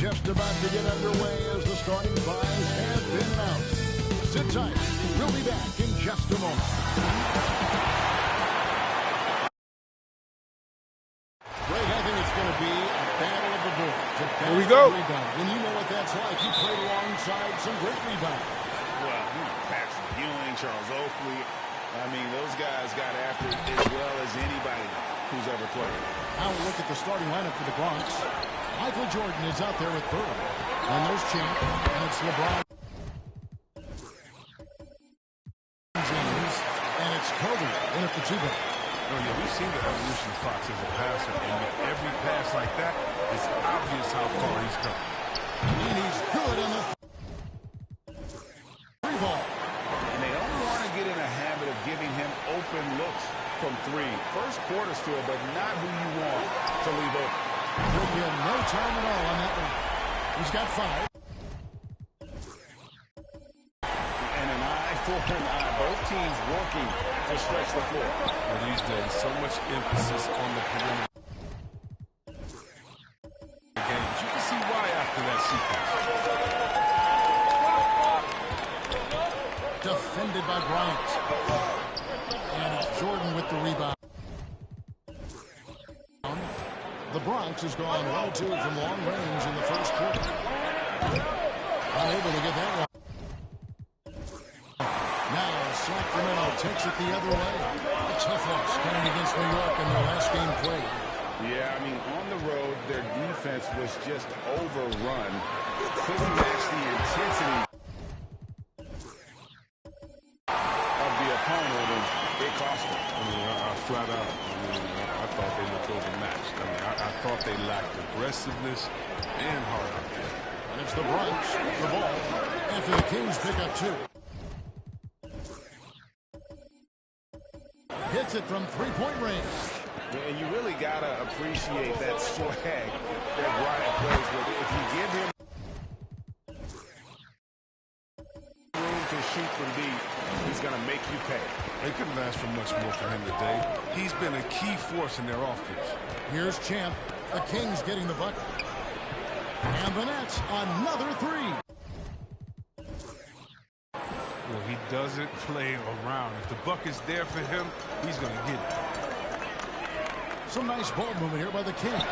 just about to get underway as the starting fives have been announced. Sit tight. We'll be back in just a moment. Greg, I think it's going to be a battle of the boards. Here we go. And you know what that's like. He played alongside some great rebounds. Well, Patrick Ewing, Charles Oakley. I mean, those guys got after it as well as anybody who's ever played. Now we'll look at the starting lineup for the Bronx. Michael Jordan is out there with Bird. And there's Champ, and it's LeBron James, and it's Kobe in at the two-back. Oh, yeah, we've seen the evolution of Fox as a passer, and with every pass like that, it's obvious how far he's come. And he's good on the three ball. And they don't want to get in a habit of giving him open looks from three. First quarter still, but not who you want to leave open. He'll get no time at all on that one. He's got 5. And an eye for an eye. Both teams working to stretch the floor. Well, these days, so much emphasis on the perimeter games. You can see why after that sequence. Defended by Bryant. And it's Jordan with the rebound. The Bronx has gone 1-2 from long range in the first quarter. Unable to get that one. Now Sacramento takes it the other way. A tough loss coming against New York in their last game played. Yeah, I mean, on the road, their defense was just overrun. Couldn't match the intensity of the opponent, and it cost them. I mean, flat out, I thought they looked overmatched. I mean, I thought they lacked aggressiveness and heart out there. And it's the Bronx with the ball after the Kings pick up 2. Hits it from three-point range. And you really got to appreciate that swag that Bryant plays with. If you give him room to shoot from deep, he's going to make you pay. They couldn't ask for much more from him today. He's been a key force in their offense. Here's Champ. The Kings getting the bucket. And the Nets, another 3. Well, he doesn't play around. If the bucket's there for him, he's going to get it. Some nice ball movement here by the Kings.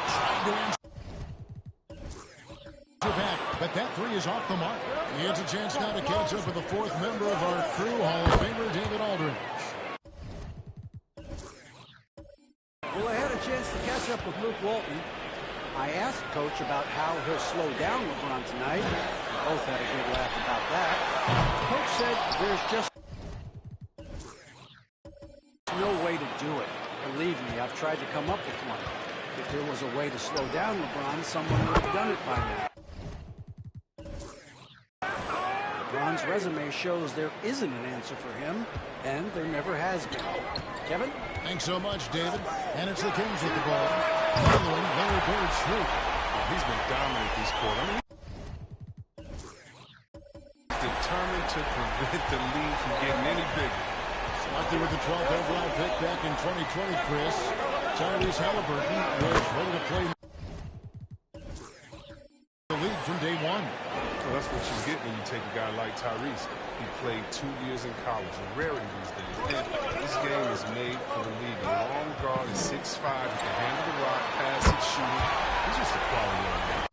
Trying to answer back, but that 3 is off the mark. He has a chance now to catch up with the 4th member of our crew, Hall of Famer David Aldridge. Well, I had a chance to catch up with Luke Walton. I asked Coach about how he'll slow down LeBron tonight. We both had a good laugh about that. Coach said there's just no way to do it. Believe me, I've tried to come up with one. If there was a way to slow down LeBron, someone would have done it by now. LeBron's resume shows there isn't an answer for him, and there never has been. Kevin? Thanks so much, David. And it's the Kings with the ball. Following Larry Bird's sweep. He's been dominant this quarter. I mean, he's determined to prevent the lead from getting any bigger. Selected with the 12th overall pick back in 2020, Chris. Tyrese Halliburton was ready to play the league from day 1. Well, that's what you get when you take a guy like Tyrese. He played 2 years in college, a rarity these days. And this game is made for the league. A long guard is 6'5", he can handle the rock, pass it, shoot it. He's just a quality young man.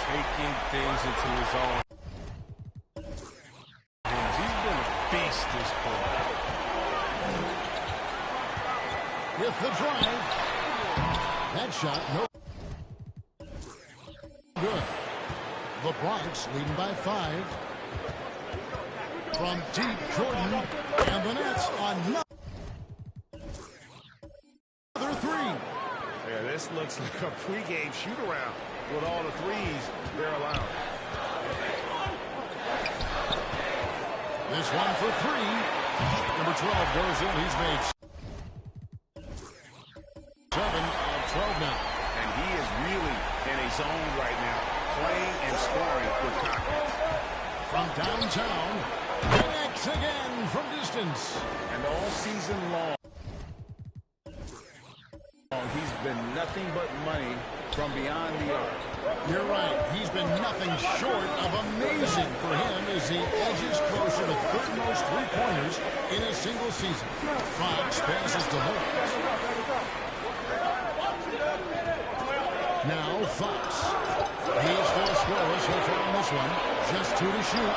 Taking things into his own hands. He's been a beast this quarter. With the drive. That shot, no good. The Bronx leading by 5. From deep, Jordan, and the Nets on another 3. Yeah, this looks like a pregame shoot-around with all the threes they're allowed. This one for 3. Number 12 goes in. He's made 7 of 12 now. And he is really in a zone right now, playing and scoring with confidence. From downtown, connects again from distance. And all season long, He's been nothing but money from beyond the arc. You're right. He's been nothing short of amazing for him as he edges closer to third most three-pointers in a single season. Fox passes to Holmes. Now Fox. He's still scoreless so far on this one. Just 2 to shoot.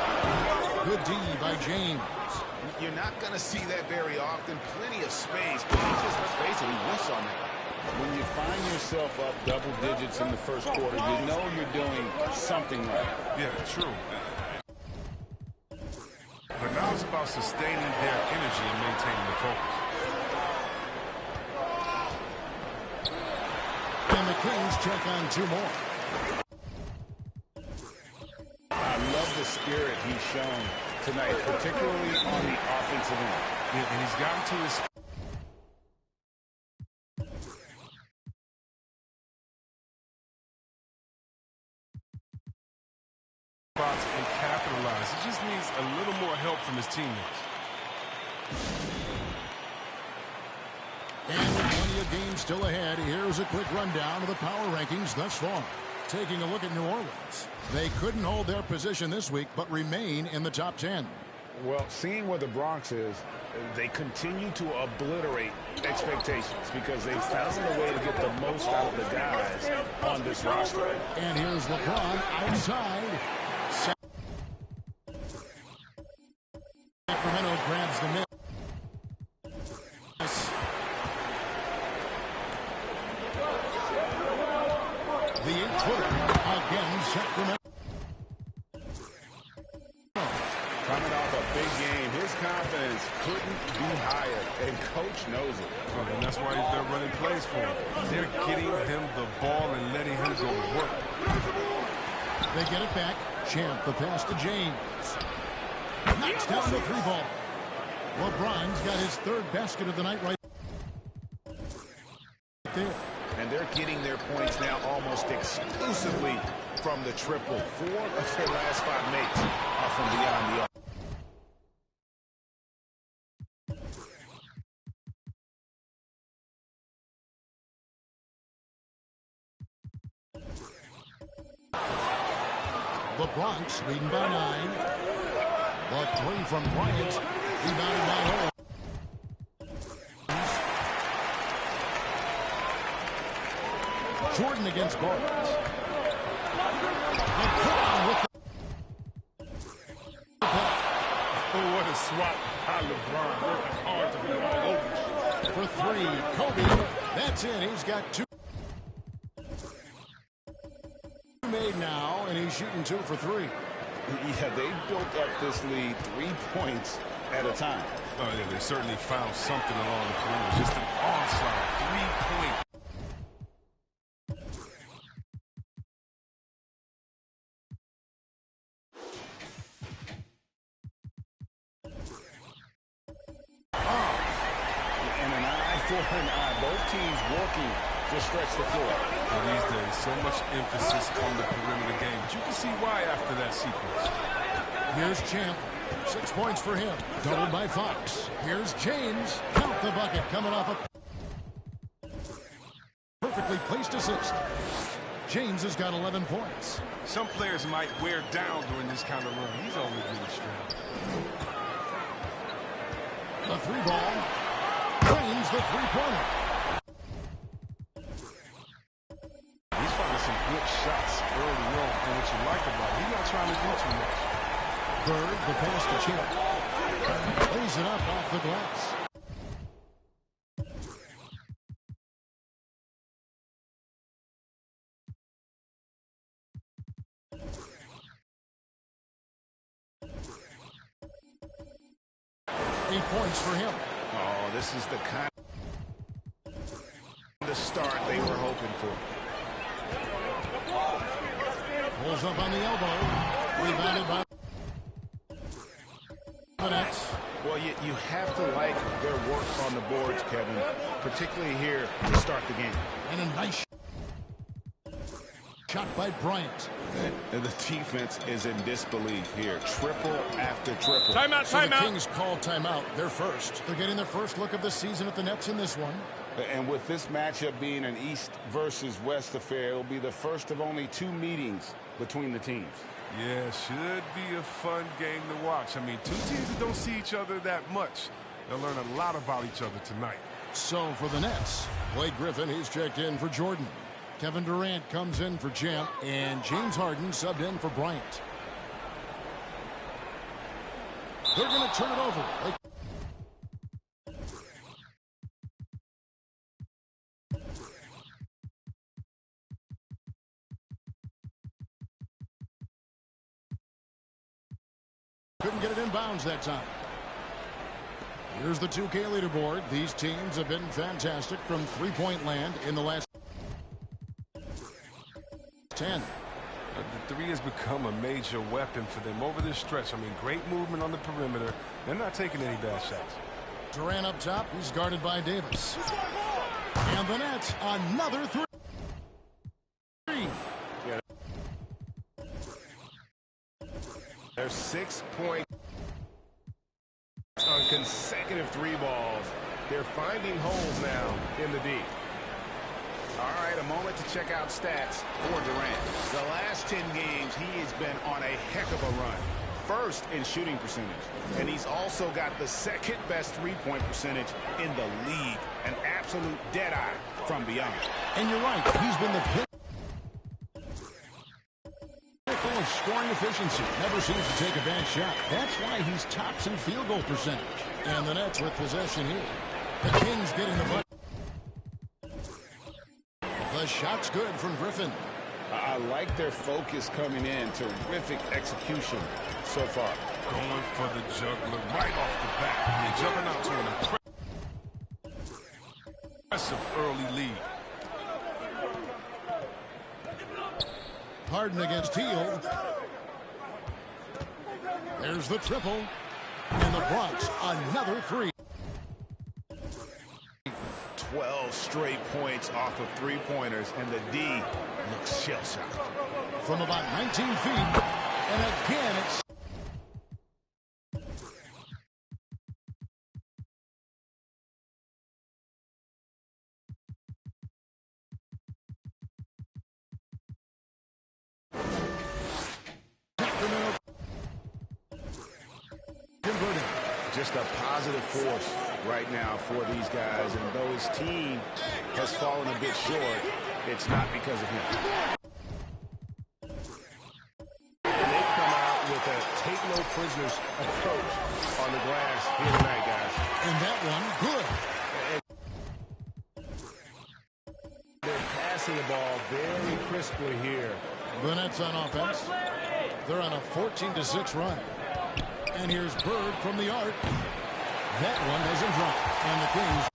Good D by James. You're not going to see that very often. Plenty of space, but he just, let's face it, he whiffs on that. When you find yourself up double digits in the first quarter, you know you're doing something right. Yeah, true. But now it's about sustaining their energy and maintaining the focus. And the Kings check on 2 more. I love the spirit he's shown tonight, particularly on the offensive end. Yeah, and he's gotten to his spots and capitalize. He just needs a little more help from his teammates. And with plenty of games still ahead, here's a quick rundown of the power rankings thus far. Taking a look at New Orleans. They couldn't hold their position this week, but remain in the top 10. Well, seeing where the Bronx is, they continue to obliterate expectations because they found a way to get the most out of the guys on this roster. And here's LeBron outside. Sacramento grabs the miss. The 8-footer again, Sacramento. Coming off a big game, his confidence couldn't be higher, and Coach knows it. And that's why they're running plays for him. They're getting him the ball and letting him go to work. They get it back. Champ, the pass to James. Knocks down the 3-ball. LeBron's got his 3rd basket of the night right there. And they're getting their points now almost exclusively from the triple. 4 of their last 5 makes are from beyond the arc. The Bronx leading by 9. The 3 from Bryant. Rebounded by Holmes. Jordan against Barnes. LeBron with the Oh, what a swat by LeBron. Working hard to be all over. for 3. Kobe. That's it. He's got 2 made now, and he's shooting 2 for 3. Yeah, they built up this lead 3 points at a time. Oh, yeah, they certainly found something along the perimeter. Just an onside 3-point. And an eye for an eye. Both teams working to stretch the floor. And these days, so much emphasis on the perimeter game. But you can see why after that sequence. Here's Champ. 6 points for him. Doubled by Fox. Here's James. Count the bucket coming off a perfectly placed assist. James has got 11 points. Some players might wear down during this kind of run. He's always really strong. The 3-ball. Drains the 3-pointer. He's finding some good shots early on. And what you like about it, he's not trying to do too much. Bird, the pass to Champ. Lays it up off the glass. Eight points for him. Oh, this is the kind of start they were hoping for. Pulls up on the elbow. Rebounded by minutes. Well, you have to like their work on the boards, Kevin, particularly here to start the game. And a nice shot by Bryant. And the defense is in disbelief here. Triple after triple. Timeout, So the timeout. Kings call timeout. They're first. They're getting their first look of the season at the Nets in this one. And with this matchup being an East versus West affair, it will be the first of only 2 meetings between the teams. Yeah, should be a fun game to watch. I mean, 2 teams that don't see each other that much. They'll learn a lot about each other tonight. So for the Nets, Blake Griffin, he's checked in for Jordan. Kevin Durant comes in for Champ, and James Harden subbed in for Bryant. They're going to turn it over. Couldn't get it in bounds that time. Here's the 2K leaderboard. These teams have been fantastic from three-point land in the last 10. The 3 has become a major weapon for them over this stretch. I mean, great movement on the perimeter. They're not taking any bad shots. Durant up top. He's guarded by Davis. And the Nets, another 3. Yeah. There's 6 points on consecutive 3 balls. They're finding holes now in the D. All right, a moment to check out stats for Durant. The last 10 games, he has been on a heck of a run. First in shooting percentage, and he's also got the 2nd best 3-point percentage in the league. An absolute deadeye from beyond. And you're right, he's been the pick of scoring efficiency. Never seems to take a bad shot. That's why he's tops in field goal percentage. And the Nets with possession here. The Kings getting the ball. The shot's good from Griffin. I like their focus coming in. Terrific execution so far. Going for the juggler right off the bat. And jumping out to an impressive early lead. Harden against Hield. There's the triple. And the Bronx, another 3. 12 straight points off of 3-pointers, and the D looks shell-shocked. From about 19 feet, and again it's... Sacramento converting. Just a positive force right now for these guys, and though his team has fallen a bit short, it's not because of him. And they come out with a take-no-prisoners approach on the glass here tonight, guys. And that one, good. They're passing the ball very crisply here. The Nets on offense. They're on a 14-6 run. And here's Bird from the arc. That one doesn't drop. And the Kings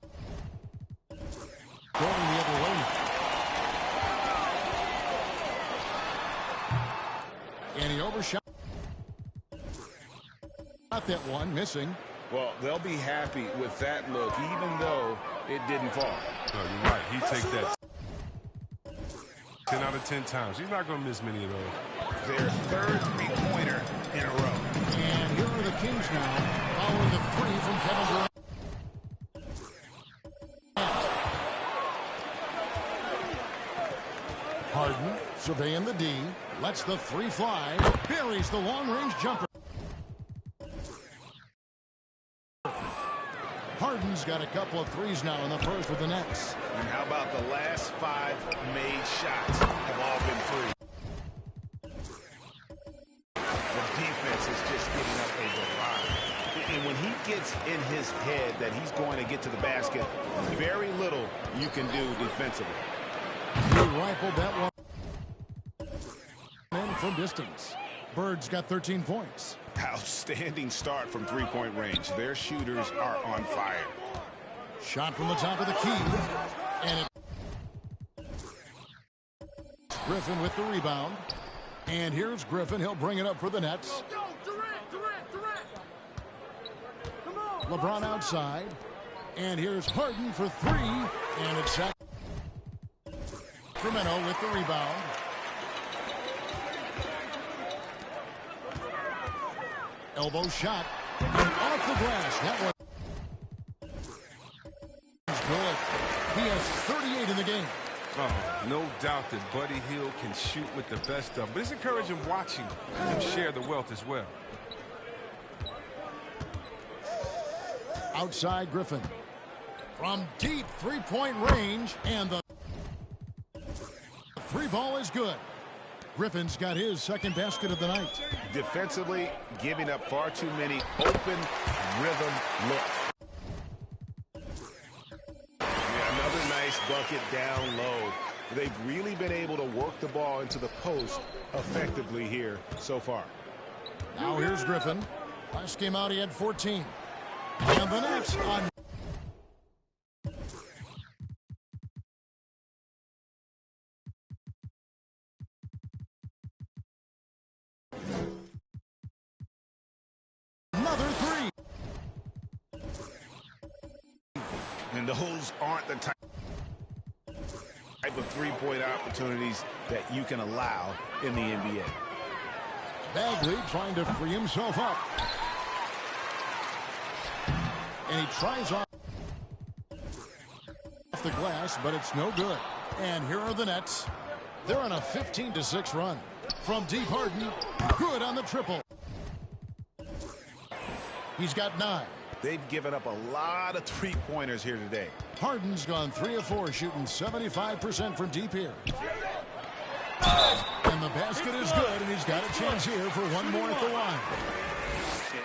going the other way. And he overshot. Got that one, missing. Well, they'll be happy with that look, even though it didn't fall. Oh, you're right. He takes that 10 out of 10 times. He's not going to miss many of those. Their 3rd 3-pointer in a row. And here are the Kings now, following the 3 from Kevin Durant. Harden surveying the D, lets the 3 fly, buries the long-range jumper. Harden's got a couple of 3s now in the first with the Nets. And how about the last 5 made shots have all been 3? The defense is just getting up a lot. And when he gets in his head that he's going to get to the basket, very little you can do defensively. He rifled that one in from distance. Bird's got 13 points. Outstanding start from 3-point range. Their shooters are on fire. Shot from the top of the key. And it's Griffin with the rebound. And here's Griffin. He'll bring it up for the Nets. LeBron outside. And here's Harden for 3. And it's Sacramento with the rebound. Elbow shot. And off the glass. That one is good. late in the game. Oh, no doubt that Buddy Hield can shoot with the best of them, but it's encouraging watching him share the wealth as well. Outside Griffin. From deep three-point range, and the free ball is good. Griffin's got his second basket of the night. Defensively, giving up far too many open rhythm looks. Another nice bucket down low. They've really been able to work the ball into the post effectively here so far. Now here's Griffin. Last game out, he had 14. And the Nets on. Another three. And those aren't the type of three-point opportunities that you can allow in the NBA. Bagley trying to free himself up. And he tries off the glass, but it's no good. And here are the Nets. They're on a 15-6 run. From deep, Harden, good on the triple. He's got 9. They've given up a lot of three-pointers here today. Harden's gone 3 of 4, shooting 75% from deep here. And the basket is good, and he's got a chance here for one more at the line.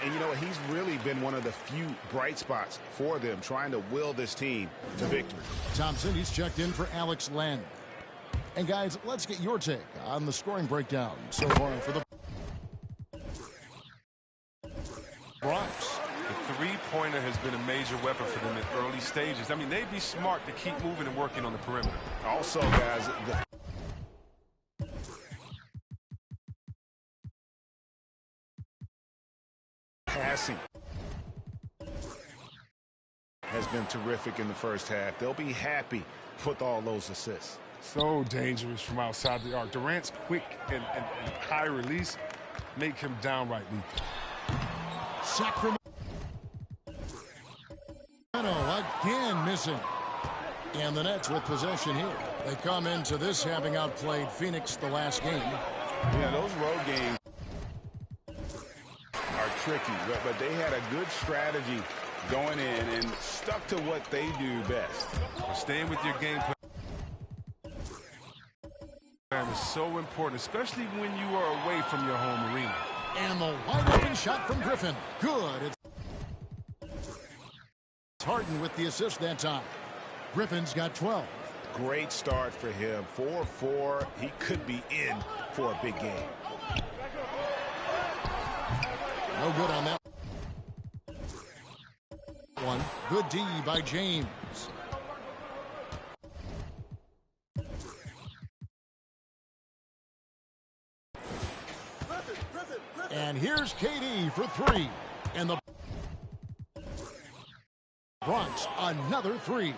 And you know what? He's really been one of the few bright spots for them, trying to will this team to victory. Thompson, he's checked in for Alex Len. And guys, let's get your take on the scoring breakdown so far for the Bronx. The three-pointer has been a major weapon for them at early stages. I mean, they'd be smart to keep moving and working on the perimeter. Also, guys, passing has been terrific in the first half. They'll be happy with all those assists. So dangerous from outside the arc. Durant's quick and high release make him downright lethal. Sacramento again missing. And the Nets with possession here. They come into this having outplayed Phoenix the last game. Yeah, those road games are tricky, but they had a good strategy going in and stuck to what they do best. Well, staying with your game plan is so important, especially when you are away from your home arena. And the wide open shot from Griffin. Good. It's Harden with the assist that time. Griffin's got 12. Great start for him. 4-4. He could be in for a big game. No good on that one. Good D by James. And here's KD for 3. And the Bronx, another 3.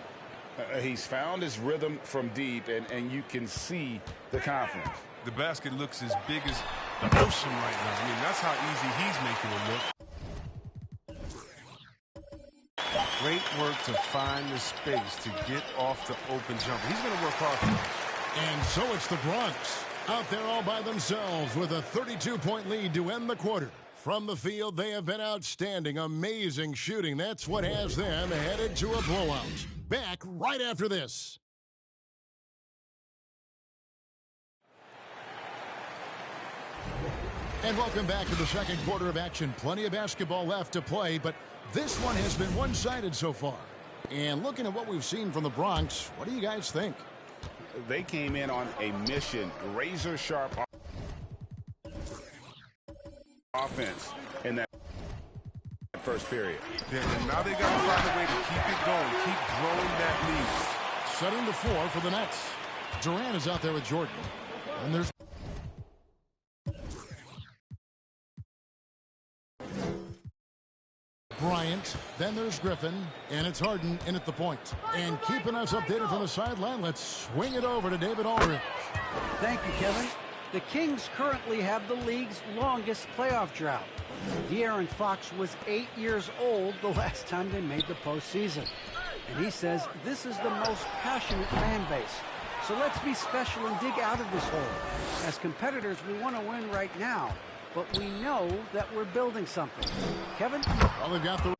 He's found his rhythm from deep, and you can see the confidence. The basket looks as big as the ocean right now. I mean, that's how easy he's making it look. Great work to find the space to get off the open jumper. He's going to work hard for it. And so it's the Bronx out there all by themselves with a 32-point lead to end the quarter. From the field, they have been outstanding. Amazing shooting. That's what has them headed to a blowout. Back right after this. And welcome back to the second quarter of action. Plenty of basketball left to play, but this one has been one-sided so far. And looking at what we've seen from the Bronx, what do you guys think? They came in on a mission, razor-sharp offense in that first period. Yeah, and now they got to find a way to keep it going, keep growing that lead. Setting the floor for the Nets. Durant is out there with Jordan. And there's Bryant, then there's Griffin, and it's Harden in at the point. And keeping us updated from the sideline, let's swing it over to David Aldridge. Thank you, Kevin. The Kings currently have the league's longest playoff drought. De'Aaron Fox was 8 years old the last time they made the postseason. And he says this is the most passionate fan base. So let's be special and dig out of this hole. As competitors, we want to win right now, but we know that we're building something. Kevin? Well, they've got the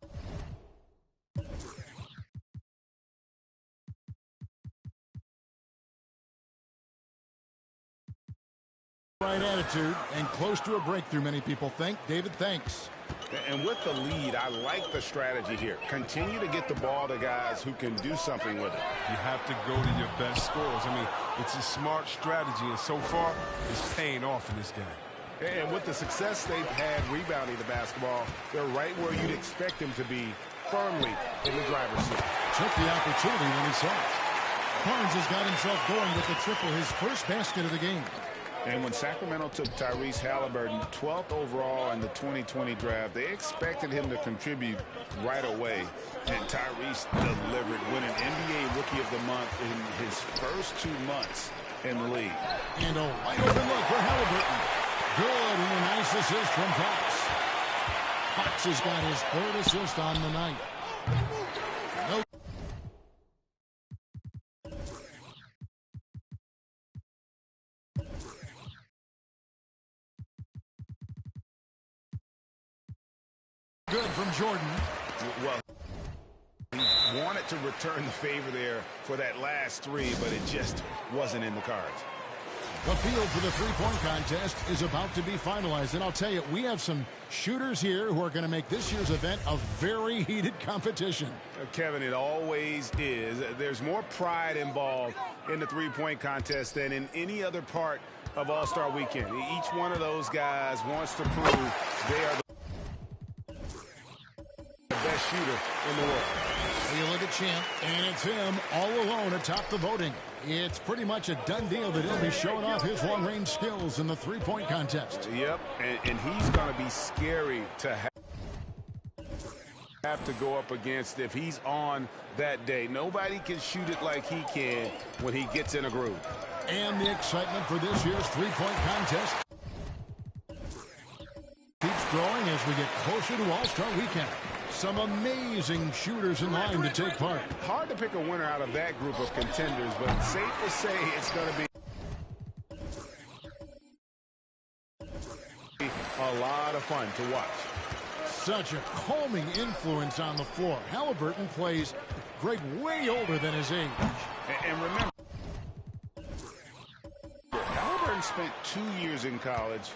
right attitude and close to a breakthrough, many people think. David, thanks. And with the lead, I like the strategy here. Continue to get the ball to guys who can do something with it. You have to go to your best scorers. I mean, it's a smart strategy, and so far, it's paying off in this game. And with the success they've had rebounding the basketball, they're right where you'd expect them to be, firmly in the driver's seat. Took the opportunity when he saw it. Barnes has got himself going with the triple, his first basket of the game. And when Sacramento took Tyrese Halliburton 12th overall in the 2020 draft, they expected him to contribute right away. And Tyrese delivered, winning NBA Rookie of the Month in his first 2 months in the league. And a wide open look for Halliburton. Good, and a nice assist from Fox. Fox has got his 3rd assist on the night. No. Good from Jordan. Well, he wanted to return the favor there for that last 3, but it just wasn't in the cards. The field for the three-point contest is about to be finalized. And I'll tell you, we have some shooters here who are going to make this year's event a very heated competition. Kevin, it always is. There's more pride involved in the three-point contest than in any other part of All-Star Weekend. Each one of those guys wants to prove they are the best shooter in the world. You look at Champ, and it's him all alone atop the voting. It's pretty much a done deal that he'll be showing off his long-range skills in the three-point contest. Yep, and he's going to be scary to have to go up against if he's on that day. Nobody can shoot it like he can when he gets in a groove. And the excitement for this year's three-point contest keeps growing as we get closer to All-Star Weekend. Some amazing shooters in line to take part. Hard to pick a winner out of that group of contenders, but it's safe to say it's going to be a lot of fun to watch. Such a calming influence on the floor. Halliburton plays Greg way older than his age. And remember, Halliburton spent 2 years in college.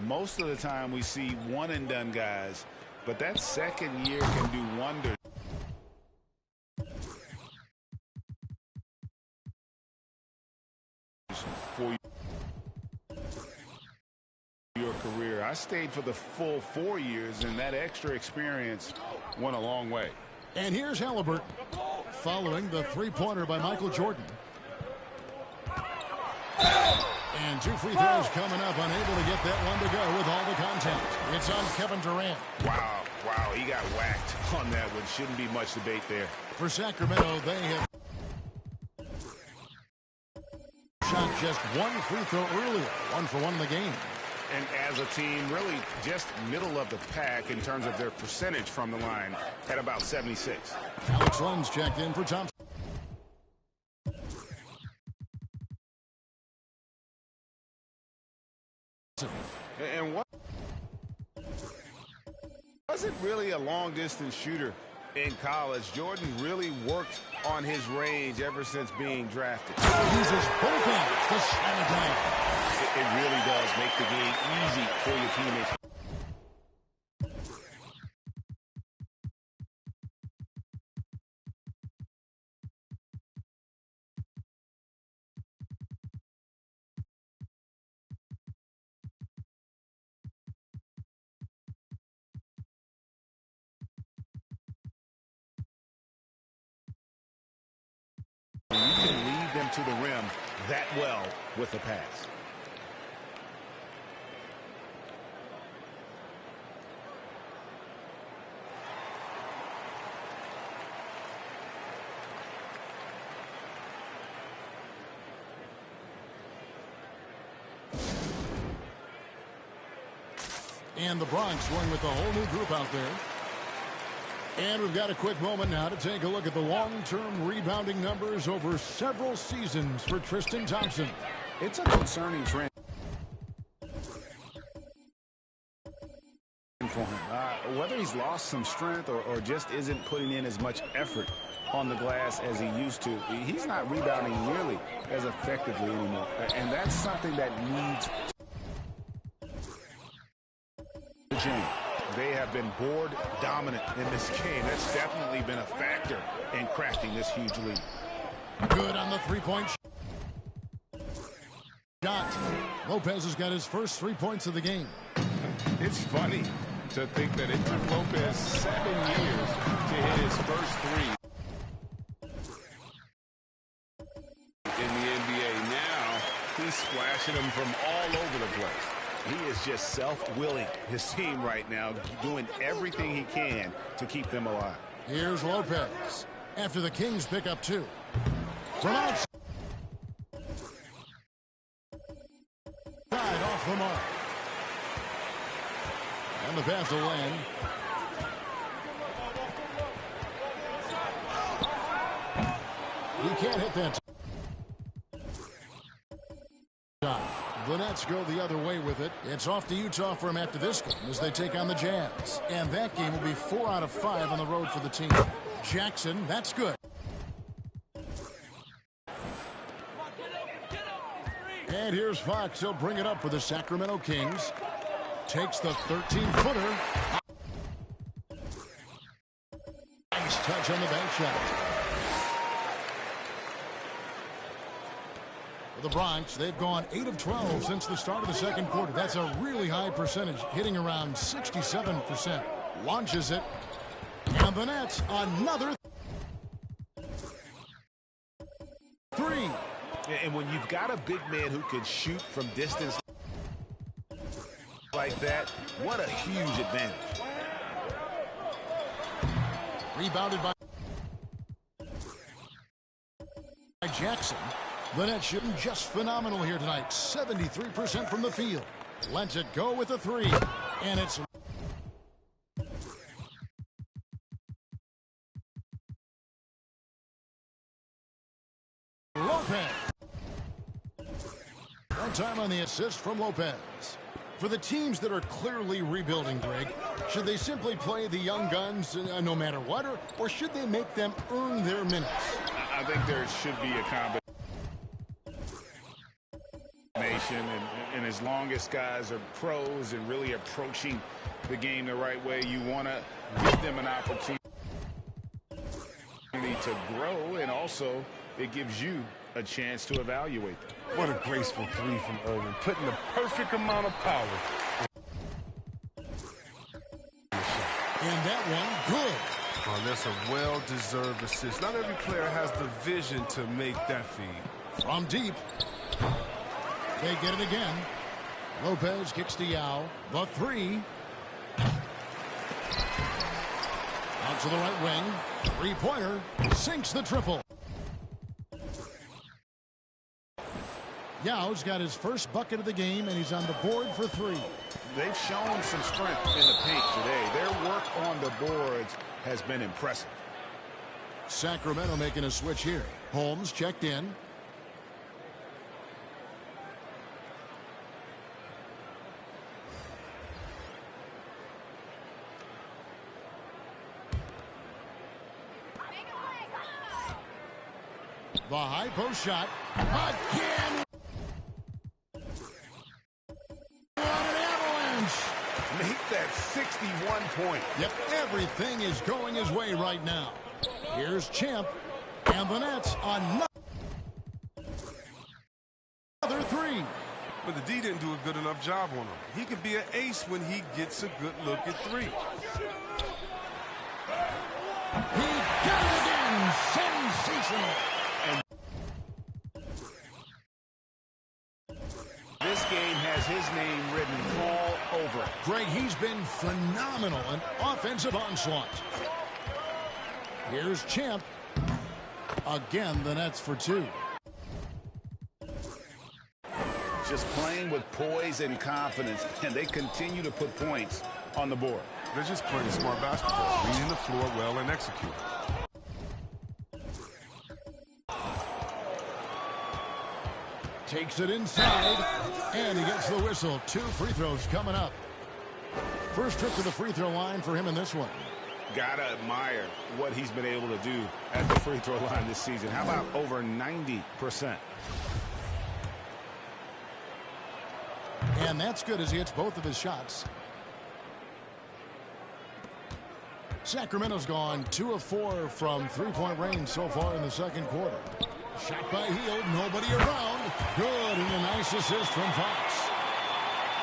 Most of the time we see one-and-done guys. But that second year can do wonders for your career. I stayed for the full 4 years, and that extra experience went a long way. And here's Halliburton following the three-pointer by Michael Jordan. And 2 free throws coming up, unable to get that one to go with all the contact. It's on Kevin Durant. Wow, he got whacked on that one. Shouldn't be much debate there. For Sacramento, they have shot just 1 free throw earlier, 1 for 1 in the game. And as a team, really just middle of the pack in terms of their percentage from the line at about 76. Alex Lenz checked in for Thompson. And wasn't really a long-distance shooter in college. Jordan really worked on his range ever since being drafted. Uses both hands to slam it down. It really does make the game easy for your teammates. You can lead them to the rim that well with the pass. And the Bronx going with the whole new group out there. And we've got a quick moment now to take a look at the long-term rebounding numbers over several seasons for Tristan Thompson. It's a concerning trend for him. Whether he's lost some strength or just isn't putting in as much effort on the glass as he used to, he's not rebounding nearly as effectively anymore. And that's something that needs to change. They have been board dominant in this game. That's definitely been a factor in crafting this huge lead. Good on the three-point shot. Lopez has got his first 3 points of the game. It's funny to think that it took Lopez 7 years to hit his first three in the NBA. Now he's splashing them from all over the place. He is just self-willing his team right now, doing everything he can to keep them alive. Here's Lopez after the Kings pick up 2. From outside off the mark. And the pass to Len. He can't hit that shot. The Nets go the other way with it. It's off to Utah for him after this game as they take on the Jazz. And that game will be 4 out of 5 on the road for the team. Jackson, that's good. And here's Fox. He'll bring it up for the Sacramento Kings. Takes the 13-footer. Nice touch on the bank shot. For the Bronx, they've gone 8 of 12 since the start of the second quarter. That's a really high percentage, hitting around 67%. Launches it. And the Nets, another 3. And when you've got a big man who can shoot from distance like that, what a huge advantage. Rebounded by Jackson. The Nets shooting just phenomenal here tonight. 73% from the field. Lets it go with a 3. And it's Lopez. One time on the assist from Lopez. For the teams that are clearly rebuilding, Greg, should they simply play the young guns no matter what, or should they make them earn their minutes? I think there should be a combination, and as long as guys are pros and really approaching the game the right way, you want to give them an opportunity to grow, and also it gives you a chance to evaluate them. What a graceful three from Irving, putting the perfect amount of power. And that one, good. Oh, that's a well-deserved assist. Not every player has the vision to make that feed. From deep. They get it again. Lopez kicks to Yao. The 3. Out to the right wing. Three-pointer. Sinks the triple. Yao's got his first bucket of the game, and he's on the board for 3. They've shown some strength in the paint today. Their work on the boards has been impressive. Sacramento making a switch here. Holmes checked in. The high post shot. Again. Make that 61 point. Yep, everything is going his way right now. Here's Champ, and the Nets another 3. But the D didn't do a good enough job on him. He can be an ace when he gets a good look at 3. He got it again. Sensational. And this game has his name written all over it. Greg, he's been phenomenal. An offensive onslaught. Here's Champ. Again, the Nets for 2. Just playing with poise and confidence, and they continue to put points on the board. They're just playing smart basketball, reading the floor well and executing. Takes it inside, and he gets the whistle. 2 free throws coming up. First trip to the free throw line for him in this one. Gotta admire what he's been able to do at the free throw line this season. How about over 90%? And that's good as he hits both of his shots. Sacramento's gone 2 of 4 from three-point range so far in the second quarter. Shot by Hield, nobody around. Good, and a nice assist from Fox.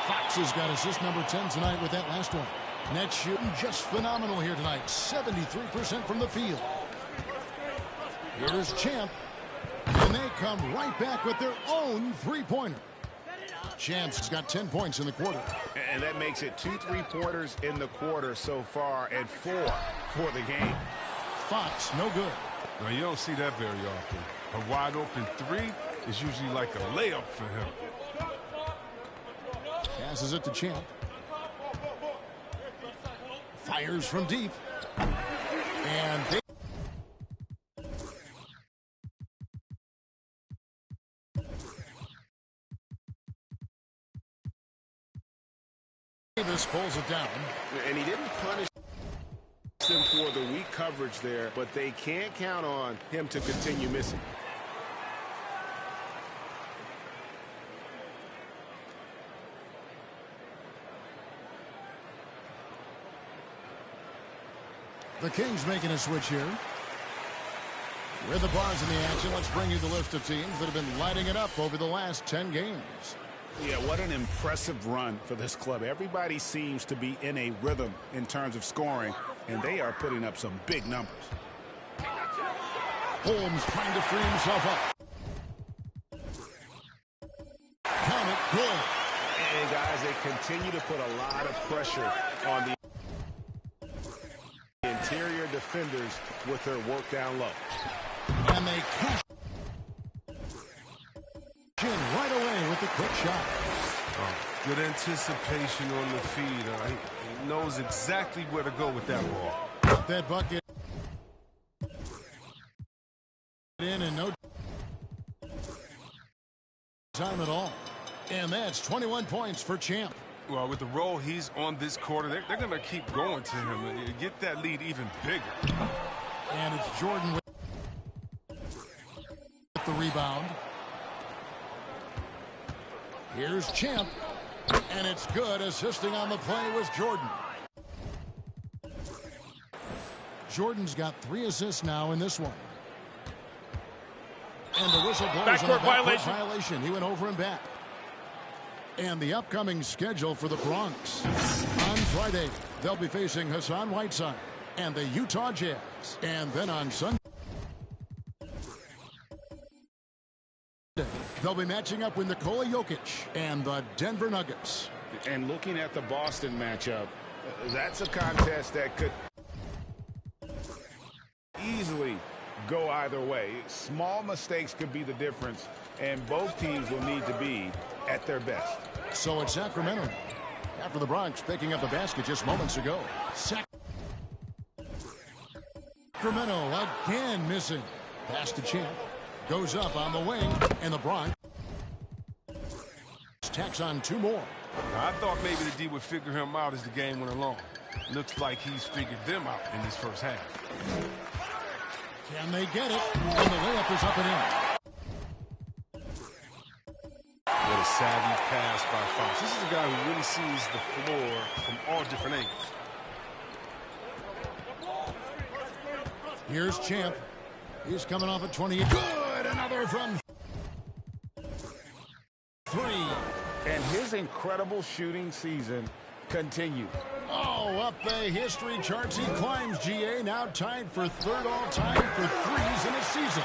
Fox has got assist number 10 tonight with that last one. Net shooting just phenomenal here tonight. 73% from the field. Here's Champ. And they come right back with their own three-pointer. Champ's got 10 points in the quarter. And that makes it 2 3-pointers in the quarter so far and 4 for the game. Fox, no good. Now, you don't see that very often. A wide open 3 is usually like a layup for him. Passes it to Champ. Fires from deep. And Davis pulls it down. And he didn't punish them for the weak coverage there, but they can't count on him to continue missing. The Kings making a switch here. With the bars in the action, let's bring you the list of teams that have been lighting it up over the last 10 games. Yeah, what an impressive run for this club. Everybody seems to be in a rhythm in terms of scoring, and they are putting up some big numbers. Holmes trying to free himself up. Count it, good. And guys, they continue to put a lot of pressure on the interior defenders with their work down low. And they cash in right away with the quick shot. Oh, good anticipation on the feed. He knows exactly where to go with that ball. Got that bucket in and no time at all. And that's 21 points for Champ. Well, with the role he's on this quarter, they're going to keep going to him and get that lead even bigger. And it's Jordan with the rebound. Here's Champ. And it's good. Assisting on the play was Jordan. Jordan's got 3 assists now in this one. And the whistle blows on a backcourt violation. He went over and back. And the upcoming schedule for the Bronx. On Friday, they'll be facing Hassan Whiteside and the Utah Jazz. And then on Sunday, they'll be matching up with Nikola Jokic and the Denver Nuggets. And looking at the Boston matchup, that's a contest that could easily go either way. Small mistakes could be the difference, and both teams will need to be at their best. So it's Sacramento after the Bronx picking up the basket just moments ago. Sacramento again missing. Pass to Champ. Goes up on the wing, and the Bronx tacks on 2 more. Now, I thought maybe the D would figure him out as the game went along. Looks like he's figured them out in this first half. Can they get it? And the layup is up and in. What a savvy pass by Fox. This is a guy who really sees the floor from all different angles. Here's Champ. He's coming off at 28. Good! Another from 3. And his incredible shooting season continues. Oh, up the history charts he climbs, GA. Now tied for 3rd all-time for threes in a season.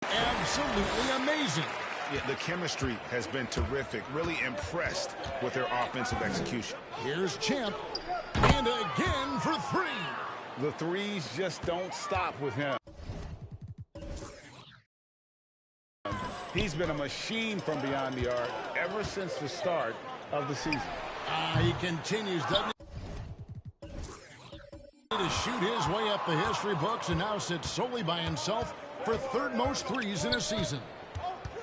Absolutely amazing. Yeah, the chemistry has been terrific. Really impressed with their offensive execution. Here's Champ. And again for 3. The threes just don't stop with him. He's been a machine from beyond the arc ever since the start of the season. He continues, doesn't he, to shoot his way up the history books and now sits solely by himself for third most threes in a season.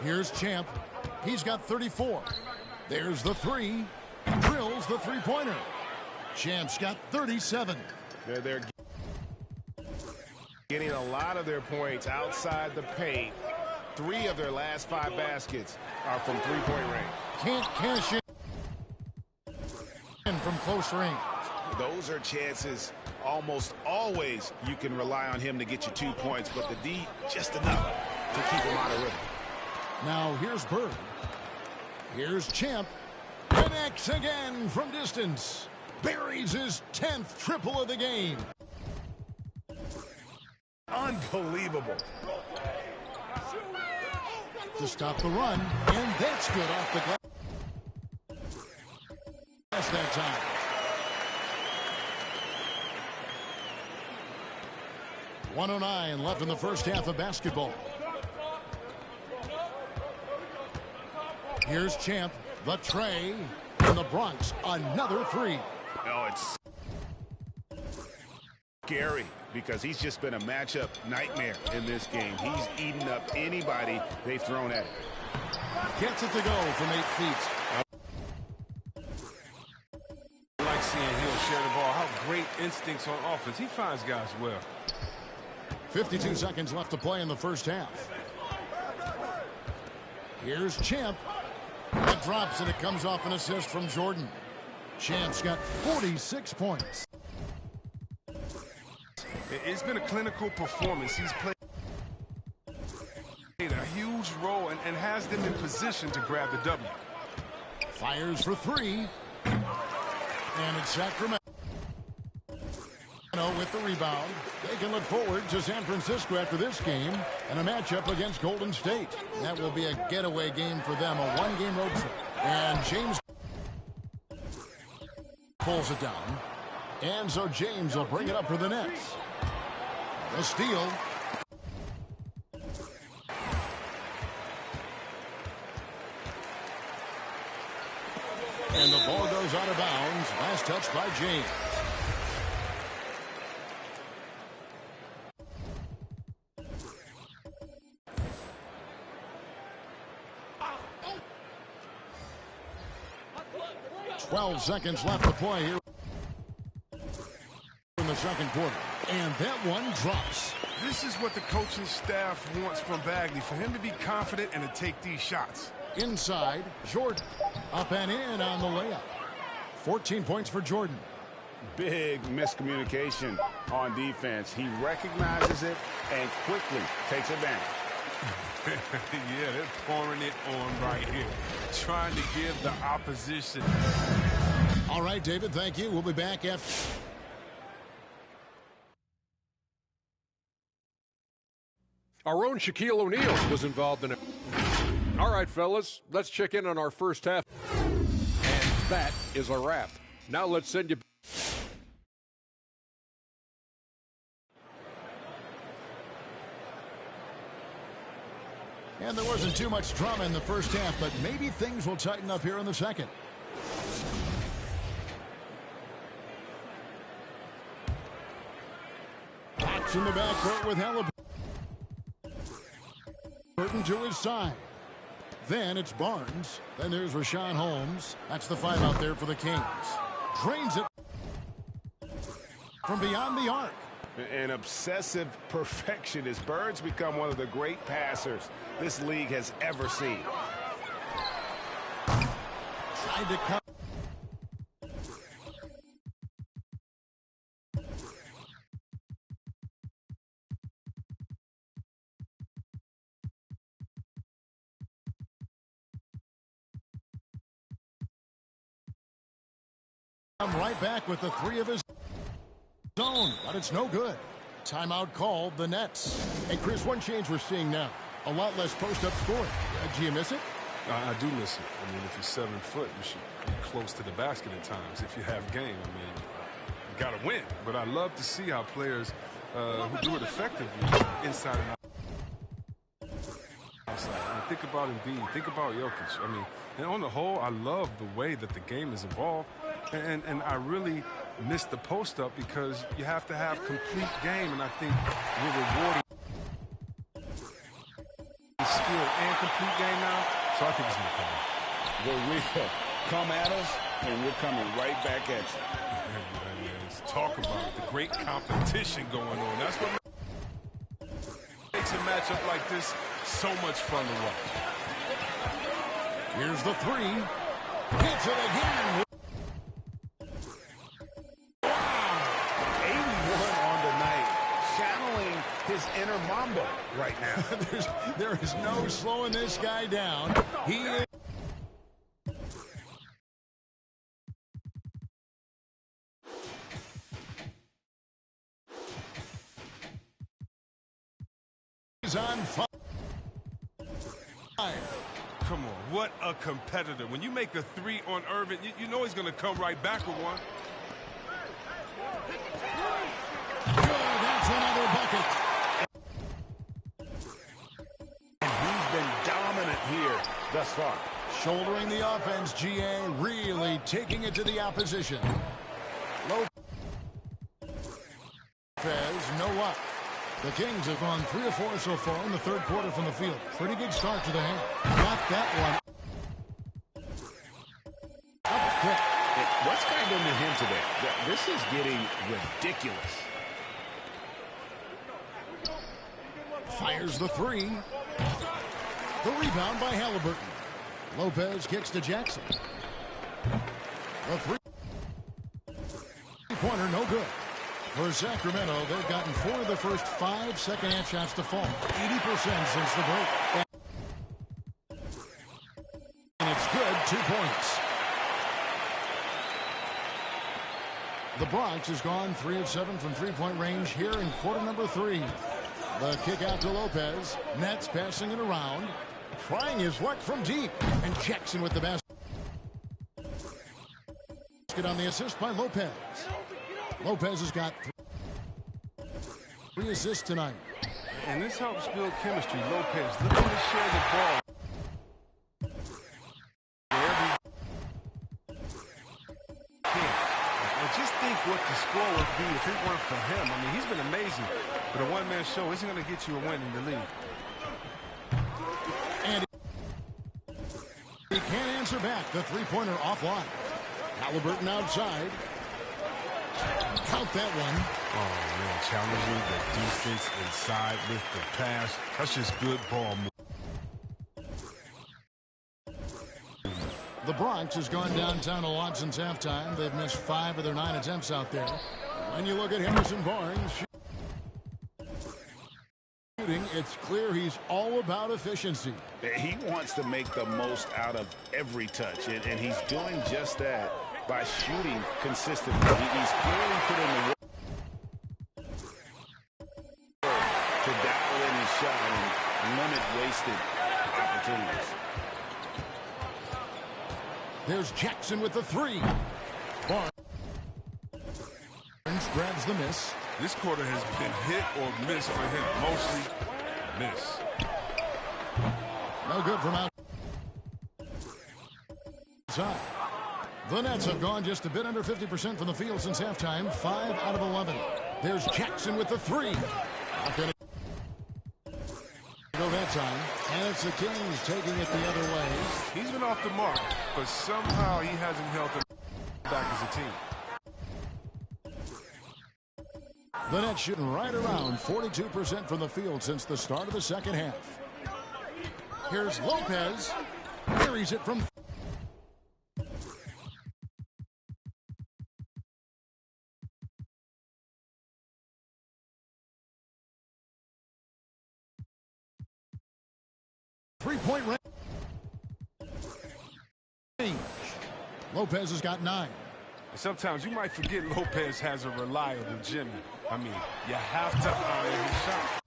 Here's Champ. He's got 34. There's the three. Drills the three-pointer. Champ's got 37. They're getting a lot of their points outside the paint. 3 of their last 5 baskets are from three-point range. Can't cash in from close range. Those are chances almost always you can rely on him to get you 2 points, but the D just enough to keep him out of rhythm. Now here's Bird. Here's Champ. Connects again from distance. Buries his 10th triple of the game. Unbelievable. To stop the run, and that's good off the glass that time. .109 left in the first half of basketball. Here's Champ, the tray, and the Bronx, another three. Oh, it's scary because he's just been a matchup nightmare in this game. He's eaten up anybody they've thrown at him. Gets it to go from 8 feet. I like seeing Hill share the ball. How great instincts on offense. He finds guys well. 52 seconds left to play in the first half. Here's Champ. That drops, and it comes off an assist from Jordan. Champ's got 46 points. It's been a clinical performance. He's played a huge role and has them in position to grab the W. Fires for 3. And it's Sacramento with the rebound. They can look forward to San Francisco after this game and a matchup against Golden State. That will be a getaway game for them, a one-game road trip. And James pulls it down. And so James will bring it up for the Nets. The steal. And the ball goes out of bounds. Last touch by James. .12 seconds left to play here in the second quarter. And that one drops. This is what the coaching staff wants from Bagley, for him to be confident and to take these shots. Inside, Jordan. Up and in on the layup. 14 points for Jordan. Big miscommunication on defense. He recognizes it and quickly takes advantage. Yeah, they're pouring it on right here, trying to give the opposition. All right, David, thank you. We'll be back after. Our own Shaquille O'Neal was involved in it. All right, fellas, let's check in on our first half. And that is a wrap. Now let's send you. And there wasn't too much drama in the first half, but maybe things will tighten up here in the second. Fox in the backcourt with Halliburton to his side. Then it's Barnes. Then there's Rashawn Holmes. That's the 5 out there for the Kings. Drains it from beyond the arc. An obsessive perfectionist. Bird's become one of the great passers this league has ever seen. Tried to cut. I'm right back with the 3 of his own, but it's no good. Timeout called, the Nets. And Chris, one change we're seeing now, a lot less post-up scoring. Do you miss it? I do miss it. I mean, if you're 7 foot, you should be close to the basket at times. If you have game, I mean, you got to win. But I love to see how players who do it effectively inside and outside. I mean, think about Embiid. Think about Jokic. I mean, And on the whole, I love the way that the game has evolved. And I really miss the post-up because you have to have complete game, and I think we're rewarding skill and complete game now, so I think it's going to come. The real come at us, and we're coming right back at you. Let's talk about it. The great competition going on. That's what makes a matchup like this so much fun to watch. Here's the three. Hits it again. Wow. 81 on the night. Channeling his inner Mamba right now. There is no slowing this guy down. He is. On fire. Come on, what a competitor. When you make a three on Irvin, you know he's going to come right back with one. Good, that's another bucket. And he's been dominant here thus far. Shouldering the offense, GA really taking it to the opposition. Lopez, no luck. The Kings have gone 3 of 4 so far in the third quarter from the field. Pretty good start to the half. Got that one. Up quick. What's going on to him today? This is getting ridiculous. Fires the three. The rebound by Halliburton. Lopez kicks to Jackson. The three-pointer, no good. For Sacramento, they've gotten 4 of the first 5 second-half shots to fall. 80% since the break. And it's good, 2 points. The Bronx has gone 3 of 7 from three-point range here in quarter number 3. The kick out to Lopez. Nets passing it around. Trying his luck from deep. And Jackson with the basket on the assist by Lopez. Lopez has got 3 assists tonight. And this helps build chemistry. Lopez looking to share the ball. And just think what the score would be if it weren't for him. I mean, he's been amazing. But a one-man show isn't going to get you a win in the league. And he can't answer back. The three-pointer offline. Halliburton outside. Count that one. Oh, man, challenging the defense inside with the pass. That's just good ball move. The Bronx has gone downtown a lot since halftime. They've missed 5 of their 9 attempts out there. When you look at Harrison Barnes shooting, it's clear he's all about efficiency. He wants to make the most out of every touch, and he's doing just that by shooting consistently. He's clearly put in the work to dial in his shot and limit wasted opportunities. There's Jackson with the three. Barnes grabs the miss. This quarter has been hit or miss for him. Mostly miss. No good from outside. The Nets have gone just a bit under 50% from the field since halftime. 5 out of 11. There's Jackson with the three. Not gonna go that time. And it's the Kings taking it the other way. He's been off the mark, but somehow he hasn't held them back as a team. The Nets shooting right around 42% from the field since the start of the second half. Here's Lopez. Carries it from 3-point range. Lopez has got 9. Sometimes you might forget Lopez has a reliable Jimmy. I mean, you have to honor his shot.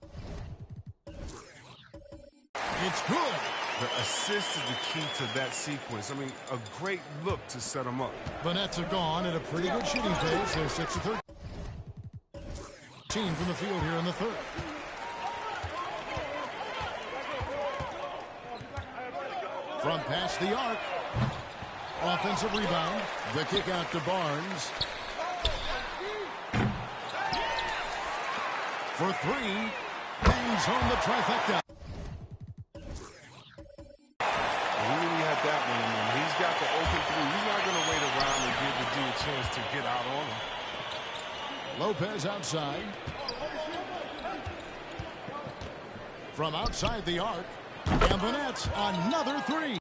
It's good. The assist is the key to that sequence. I mean, a great look to set him up. The Nets are gone at a pretty good shooting pace. They're 6 of 13 from the field here in the third. From past the arc. Offensive rebound. The kick out to Barnes. For three. Bangs home the trifecta. He really had that one in him. He's got the open three. He's not going to wait around and give the dude a chance to get out on him. Lopez outside. From outside the arc. And the net, another three.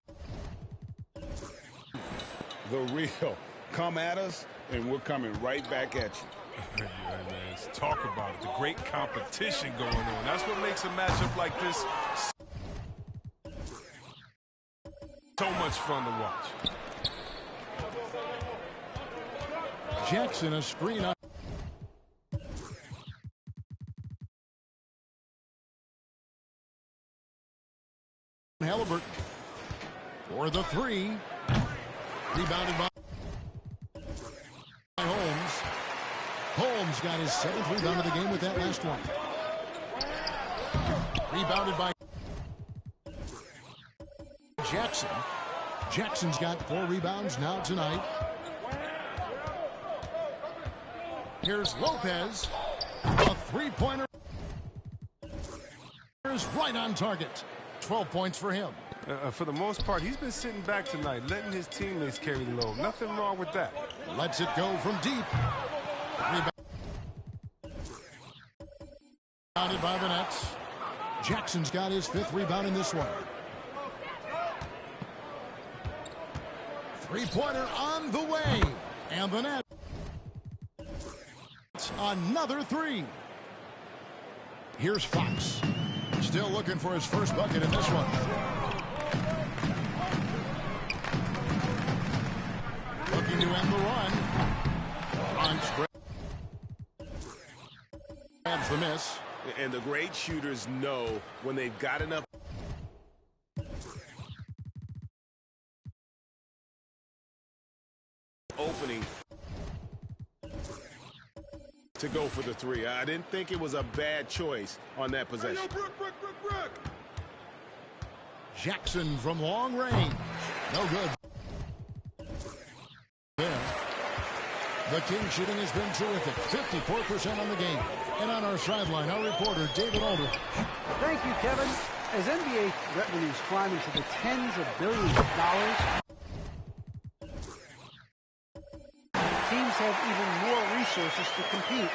The real. Come at us, and we're coming right back at you. Yeah, man. Let's talk about it. The great competition going on. That's what makes a matchup like this so much fun to watch. Jackson, a screen up. Halliburton for the three. Rebounded by Holmes. Holmes got his 7th rebound of the game with that last one. Rebounded by Jackson. Jackson's got 4 rebounds now tonight. Here's Lopez. A three-pointer is right on target. 12 points for him. For the most part, he's been sitting back tonight, letting his teammates carry the load. Nothing wrong with that. Lets it go from deep. Rebounded by the Nets. Jackson's got his 5th rebound in this one. Three-pointer on the way. And the net. Another three. Here's Fox. Still looking for his first bucket in this one. Looking to end the run. Bronx grabs the miss. And the great shooters know when they've got enough opening to go for the three. I didn't think it was a bad choice on that possession. Jackson from long range. No good. There. The King shooting has been terrific. 54% on the game. And on our sideline, our reporter, David Aldridge. Thank you, Kevin. As NBA revenues climb into the tens of billions of dollars, teams have even more resources to compete.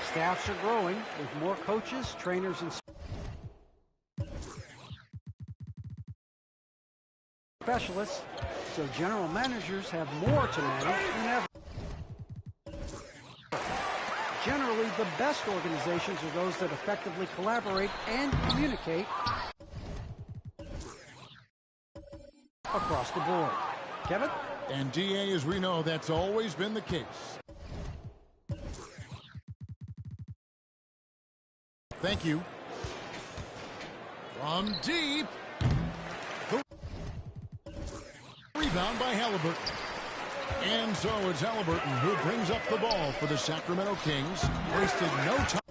Staffs are growing with more coaches, trainers, and specialists, so general managers have more to manage than ever. Generally, the best organizations are those that effectively collaborate and communicate across the board. Kevin? And DA, as we know, that's always been the case. Thank you. From deep. The rebound by Halliburton. And so it's Halliburton who brings up the ball for the Sacramento Kings. Wasted no time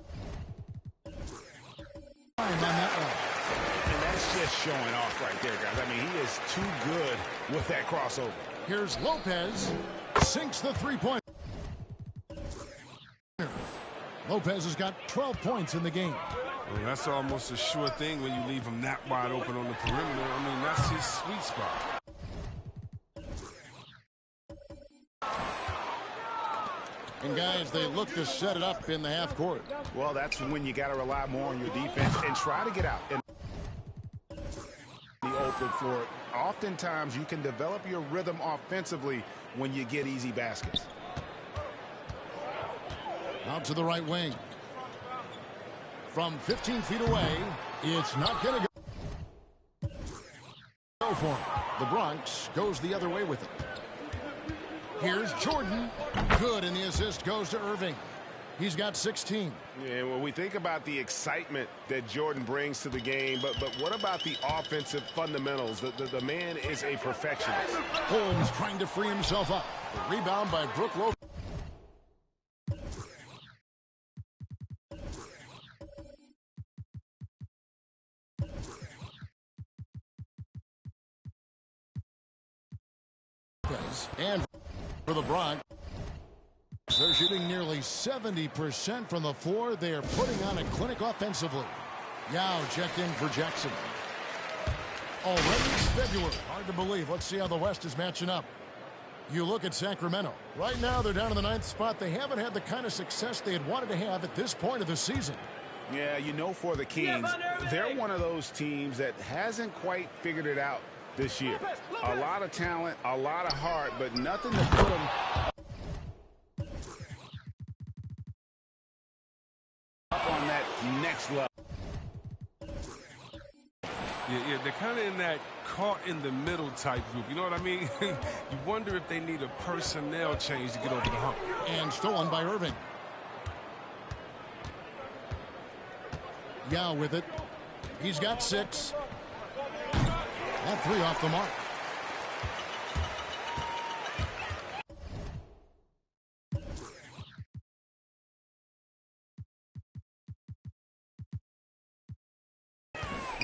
on that one. And that's just showing off right there, guys. I mean, he is too good with that crossover. Here's Lopez. Sinks the three-point. Lopez has got 12 points in the game. Well, that's almost a sure thing when you leave him that wide open on the perimeter. I mean, that's his sweet spot. And guys, they look to set it up in the half court. Well, that's when you got to rely more on your defense and try to get out in the open floor. Oftentimes, you can develop your rhythm offensively when you get easy baskets. Out to the right wing. From 15 feet away, it's not going to go for him. The Bronx goes the other way with it. Here's Jordan. Good, and the assist goes to Irving. He's got 16. Yeah, when we think about the excitement that Jordan brings to the game, but what about the offensive fundamentals? The man is a perfectionist. Holmes trying to free himself up. The rebound by Brook Lopez. And for the Bronx, they're shooting nearly 70% from the floor. They are putting on a clinic offensively. Yao checked in for Jackson. Already it's February. Hard to believe. Let's see how the West is matching up. You look at Sacramento. Right now, they're down in the 9th spot. They haven't had the kind of success they had wanted to have at this point of the season. Yeah, you know, for the Kings, they're one of those teams that hasn't quite figured it out this year. A lot of talent, a lot of heart, but nothing to put them up on that next level. Yeah, they're kind of in that caught in the middle type group. You know what I mean? You wonder if they need a personnel change to get over the hump. And stolen by Irving. Yao with it. He's got 6. That 3 off the mark.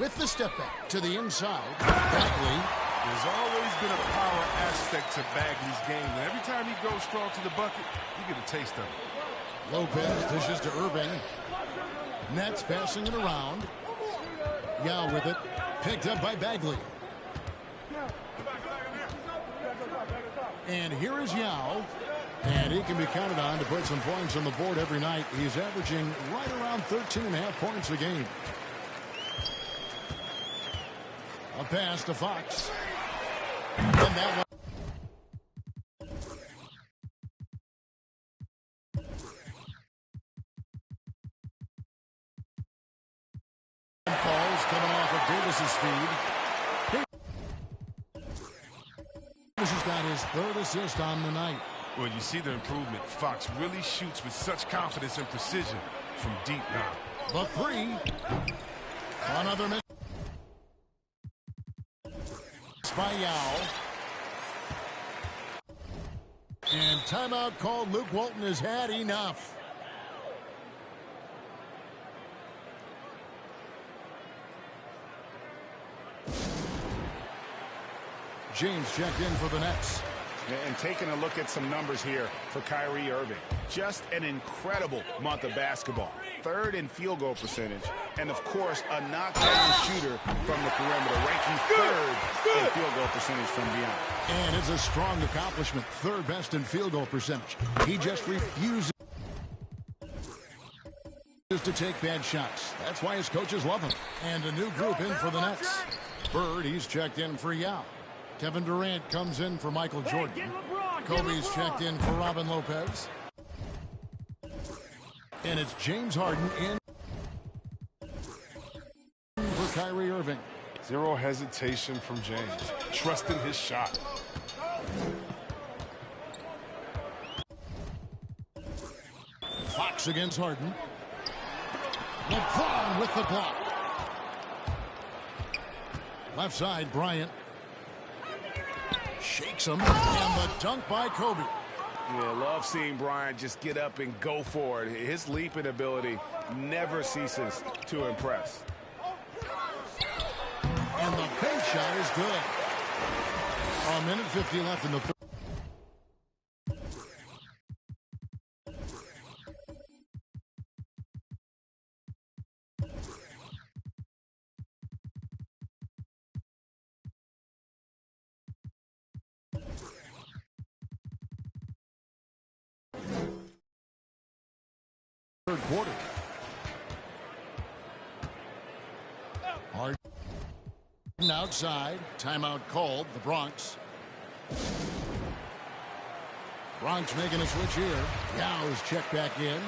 With the step back to the inside, Bagley. There's always been a power aspect to Bagley's game. And every time he goes strong to the bucket, you get a taste of it. Lopez dishes to Irving. Nets passing it around. Yao with it. Picked up by Bagley. And here is Yao. And he can be counted on to put some points on the board every night. He's averaging right around 13.5 points a game. A pass to Fox. And that one. Falls coming off of Davis's speed. Davis has got his 3rd assist on the night. Well, you see the improvement. Fox really shoots with such confidence and precision from deep now. The 3. Another miss by Yao. And timeout called. Luke Walton has had enough. James checked in for the Nets. And taking a look at some numbers here for Kyrie Irving. Just an incredible month of basketball. 3rd in field goal percentage. And, of course, a knockdown shooter from the perimeter. Ranking 3rd in field goal percentage from beyond. And it's a strong accomplishment. 3rd best in field goal percentage. He just refuses to take bad shots. That's why his coaches love him. And a new group in for the Nets. Bird, he's checked in for Yao. Kevin Durant comes in for Michael Jordan. Kobe's checked in for Robin Lopez. And it's James Harden in for Kyrie Irving. Zero hesitation from James. Trusting his shot. Fox against Harden. LeBron with the block. Left side, Bryant. Shakes him, and the dunk by Kobe. Yeah, love seeing Bryant just get up and go for it. His leaping ability never ceases to impress. And the bank shot is good. 1:50 left in the third. Third quarter. Harden outside. Timeout called. The Bronx. Bronx making a switch here. Yao is checked back in.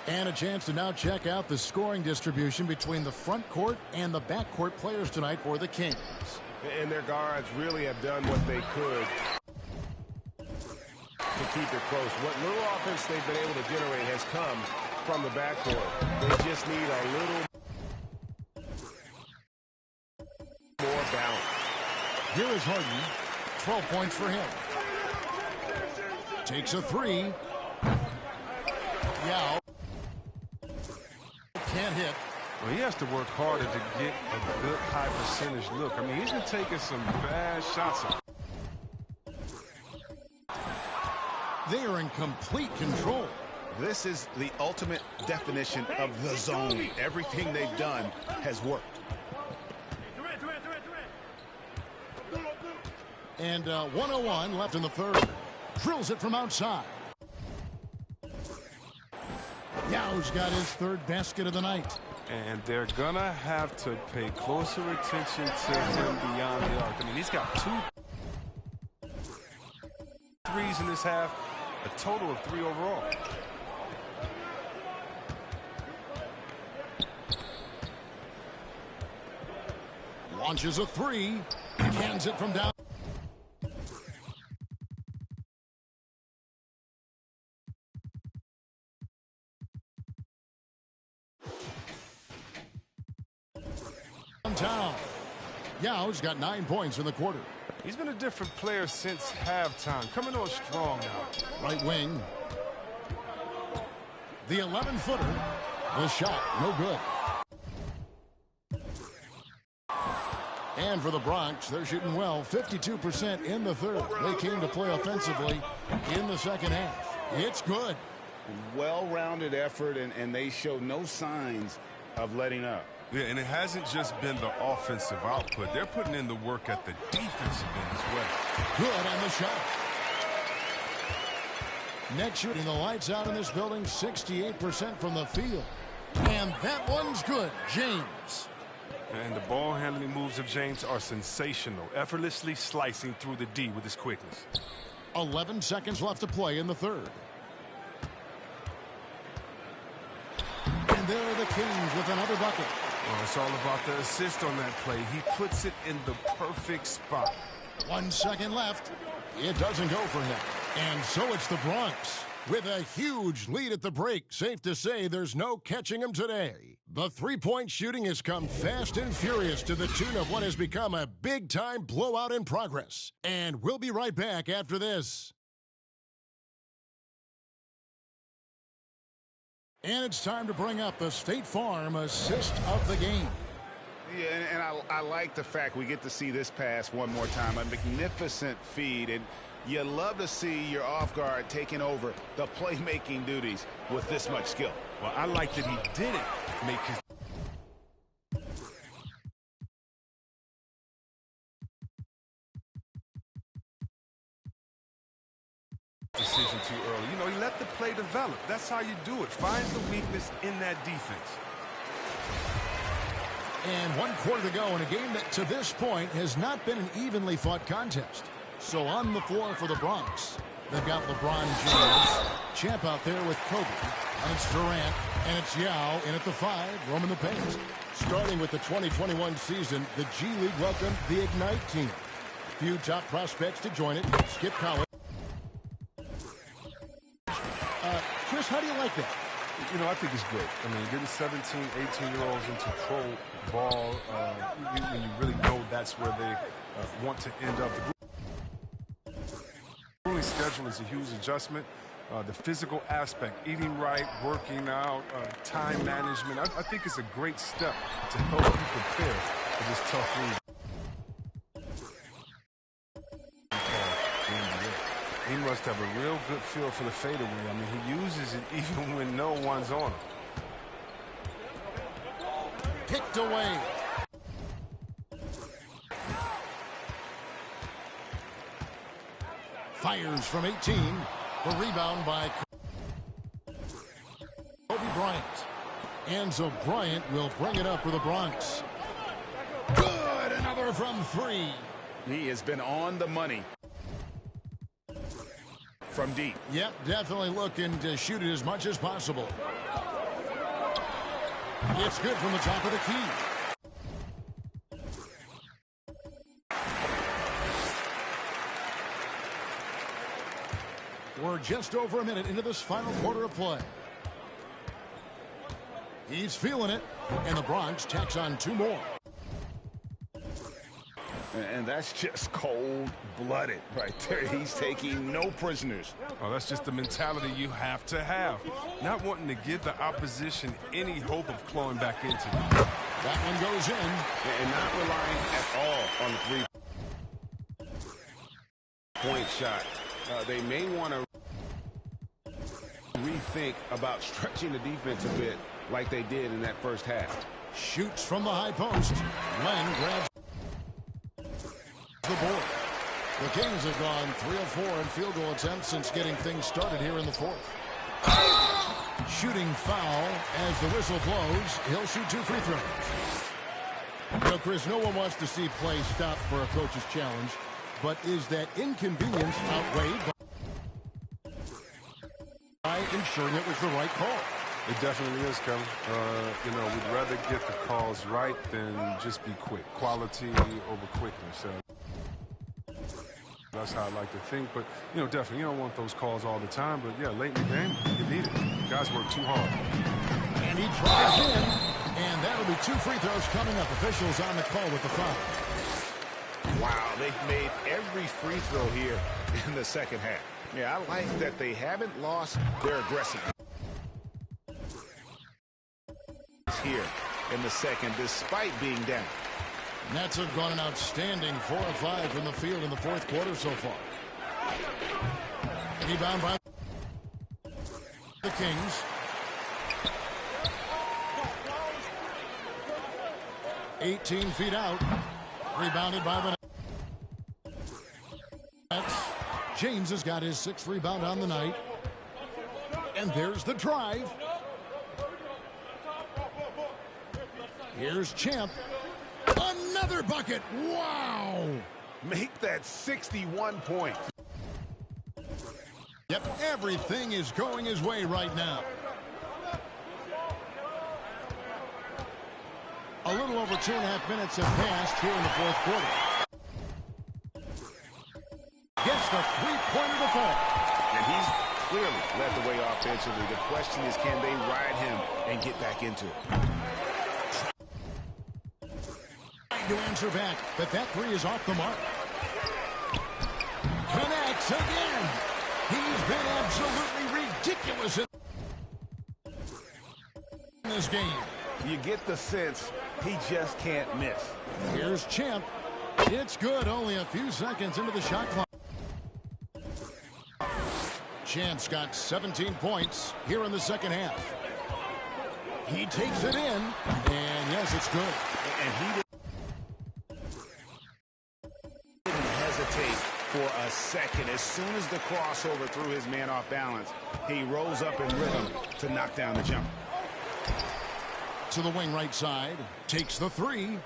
And a chance to now check out the scoring distribution between the front court and the back court players tonight for the Kings. And their guards really have done what they could to keep it close. What little offense they've been able to generate has come from the backcourt. They just need a little more balance. Here is Harden. 12 points for him. Takes a 3. Yao. Can't hit. Well, he has to work harder to get a good high percentage look. I mean, he's been taking some bad shots. They are in complete control. This is the ultimate definition of the zone. Everything they've done has worked. And 1:01 left in the third. Drills it from outside. Yao's got his third basket of the night. And they're going to have to pay closer attention to him beyond the arc. I mean, he's got 2 threes in this half, a total of 3 overall. Launches a 3. Cans it from down. Downtown. Yao's got 9 points in the quarter. He's been a different player since halftime, coming on strong now. Right wing. The 11-footer. The shot, no good. And for the Bronx, they're shooting well, 52% in the third. They came to play offensively in the second half. It's good. Well-rounded effort, and they show no signs of letting up. Yeah, and it hasn't just been the offensive output. They're putting in the work at the defensive end as well. Good on the shot. Next shooting the lights out in this building, 68% from the field. And that one's good, James. And the ball handling moves of James are sensational, effortlessly slicing through the D with his quickness. 11 seconds left to play in the third. And there are the Kings with another bucket. Well, it's all about the assist on that play. He puts it in the perfect spot. 1 second left. It doesn't go for him. And so it's the Bronx with a huge lead at the break. Safe to say there's no catching him today. The three-point shooting has come fast and furious to the tune of what has become a big-time blowout in progress. And we'll be right back after this. And it's time to bring up the State Farm assist of the game. Yeah, and I like the fact we get to see this pass one more time. A magnificent feed, and you love to see your off guard taking over the playmaking duties with this much skill. Well, I like that he didn't make his decision too early. You know, he let the play develop. That's how you do it. Finds the weakness in that defense. And 1 quarter to go in a game that to this point has not been an evenly fought contest. So on the floor for the Bronx, they've got LeBron James, Champ out there with Kobe, and it's Durant, and it's Yao in at the 5, roaming the paint. Starting with the 2021 season, the G League welcomed the Ignite team. Few top prospects to join it. Skip Collins. Chris, how do you like that? You know, I think it's great. I mean, getting 17, 18-year-olds into pro ball, when you really know that's where they want to end up. The grueling schedule is a huge adjustment. The physical aspect, eating right, working out, time management, I think it's a great step to help you prepare for this tough league. He must have a real good feel for the fadeaway. I mean, he uses it even when no one's on him. Picked away. Fires from 18. The rebound by Kobe Bryant. And so Bryant will bring it up for the Bronx. Good, another from 3. He has been on the money from deep. Yep, definitely looking to shoot it as much as possible. It's good from the top of the key. We're just over a minute into this final quarter of play. He's feeling it, and the Bronx tacks on 2 more. And that's just cold-blooded right there. He's taking no prisoners. Oh, that's just the mentality you have to have. Not wanting to give the opposition any hope of clawing back into it. That one goes in. And not relying at all on the 3-point shot. They may want to rethink about stretching the defense a bit like they did in that first half. Shoots from the high post. Len grabs the board. The Kings have gone 3 of 4 in field goal attempts since getting things started here in the fourth. Shooting foul as the whistle blows. He'll shoot 2 free throws. You know, Chris, no one wants to see play stop for a coach's challenge, but is that inconvenience outweighed by ensuring it was the right call? It definitely is, Kevin. You know, we'd rather get the calls right than just be quick. Quality over quickness. So that's how I like to think. But, you know, definitely, you don't want those calls all the time. But, yeah, late in the game, you need it. Guys work too hard. And he drives in, and that'll be 2 free throws coming up. Officials on the call with the foul. Wow, they've made every free throw here in the second half. Yeah, I like that they haven't lost their aggressiveness here in the second, despite being down. Nets have gone an outstanding 4 of 5 from the field in the fourth quarter so far. Rebound by the Kings. 18 feet out. Rebounded by the Nets. James has got his 6th rebound on the night. And there's the drive. Here's Champ. Another bucket. Wow. Make that 61 points. Yep, everything is going his way right now. A little over 2.5 minutes have passed here in the fourth quarter. Gets the three-pointer to fall. And he's clearly led the way offensively. The question is, can they ride him and get back into it? To answer back, but that 3 is off the mark. Connects again. He's been absolutely ridiculous in this game. You get the sense he just can't miss. Here's Champ. It's good, only a few seconds into the shot clock. Champ's got 17 points here in the second half. He takes it in, and yes, it's good. And he didn't hesitate for a second. As soon as the crossover threw his man off balance, he rose up in rhythm to knock down the jumper. To the wing right side, takes the 3. Len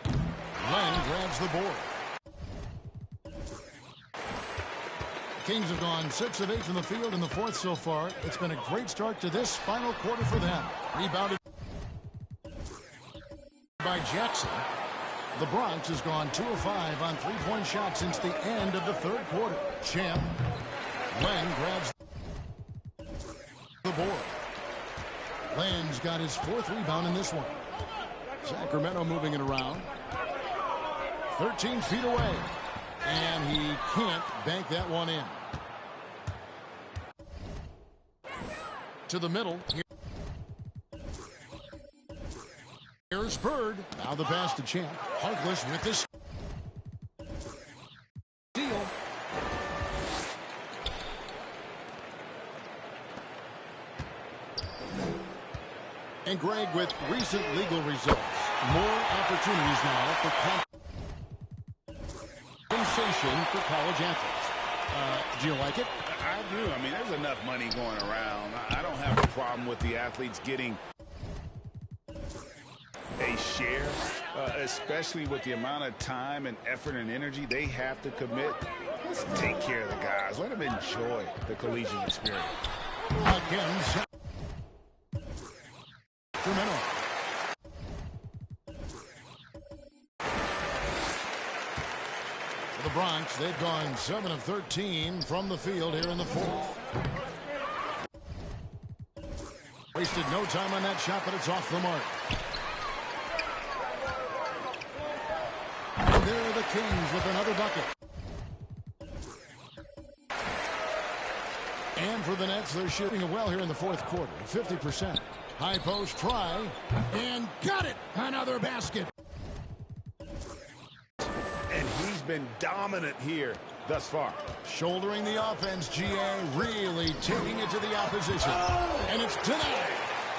grabs the board. Kings have gone 6 of 8 from the field in the fourth so far. It's been a great start to this final quarter for them. Rebounded by Jackson. The Bronx has gone 2 of 5 on 3-point shots since the end of the third quarter. Champ. Len grabs the board. Len's got his 4th rebound in this one. Sacramento moving it around. 13 feet away. And he can't bank that one in. To the middle. Here's Bird. Now the pass to Champ. Harkless with this steal. And Greg, with recent legal results, more opportunities now for compensation for college athletes. Do you like it? I do. I mean, there's enough money going around. I don't have a problem with the athletes getting a share, especially with the amount of time and effort and energy they have to commit. Let's take care of the guys. Let them enjoy the collegiate experience. Again, Sacramento. For the Bronx, they've gone 7 of 13 from the field here in the fourth. Wasted no time on that shot, but it's off the mark. And there are the Kings with another bucket. And for the Nets, they're shooting it well here in the fourth quarter, 50%. High post try, and got it! Another basket. And he's been dominant here thus far. Shouldering the offense, GA really taking it to the opposition. And it's denied.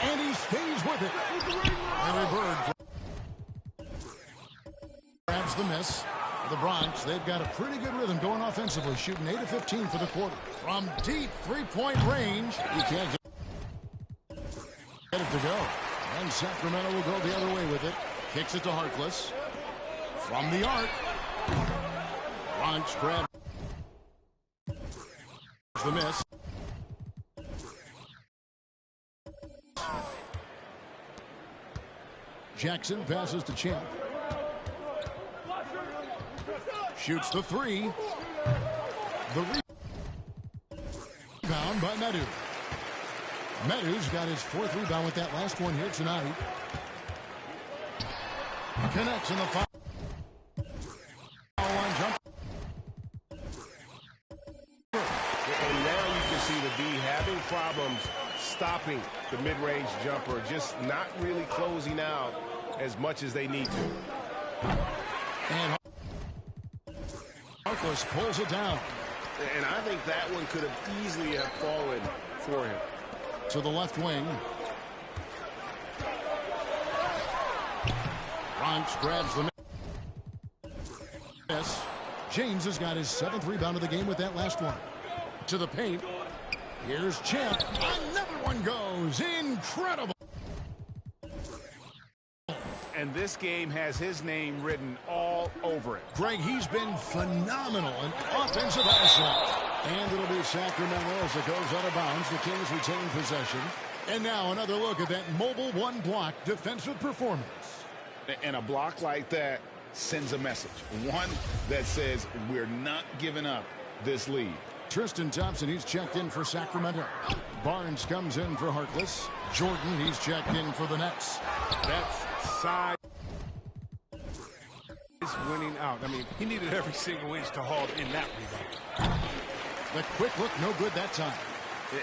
And he stays with it. Larry Bird grabs the miss. The Bronx, they've got a pretty good rhythm going offensively, shooting 8 of 15 for the quarter. From deep three-point range, he can't get it to go. And Sacramento will go the other way with it. Kicks it to Harkless. From the arc. Bronx grabs the miss. Jackson passes to Champ. Shoots the three. The rebound by Medu. Medu's got his fourth rebound with that last one here tonight. Connects in the foul line jump. And now you can see the D having problems stopping the mid-range jumper, just not really closing out as much as they need to. And Harkless pulls it down. And I think that one could have easily have fallen for him. To the left wing. Bronx grabs the miss. James has got his 7th rebound of the game with that last one. To the paint. Here's Champ. Another one goes. Incredible. And this game has his name written all over it. Greg, he's been phenomenal. An offensive assault. And it'll be Sacramento as it goes out of bounds. The Kings retain possession. And now another look at that mobile one-block defensive performance. And a block like that sends a message. One that says we're not giving up this lead. Tristan Thompson, he's checked in for Sacramento. Barnes comes in for Harkless. Jordan, he's checked in for the Nets. That's side is winning out. I mean, he needed every single inch to haul in that rebound. The quick look, no good that time.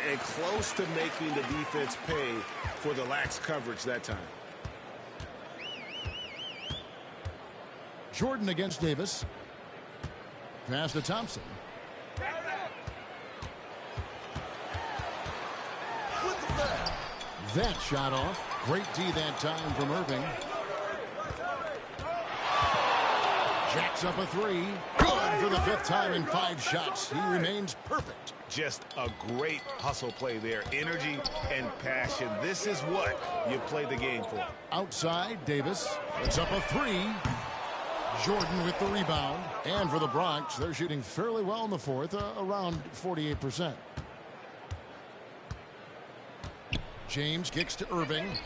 And close to making the defense pay for the lax coverage that time. Jordan against Davis. Pass to Thompson. That shot off. Great D that time from Irving. Jacks up a three. Good for the 5th time in 5 shots. He remains perfect. Just a great hustle play there. Energy and passion. This is what you play the game for. Outside, Davis. It's up a 3. Jordan with the rebound. And for the Bronx, they're shooting fairly well in the 4th, around 48%. James kicks to Irving.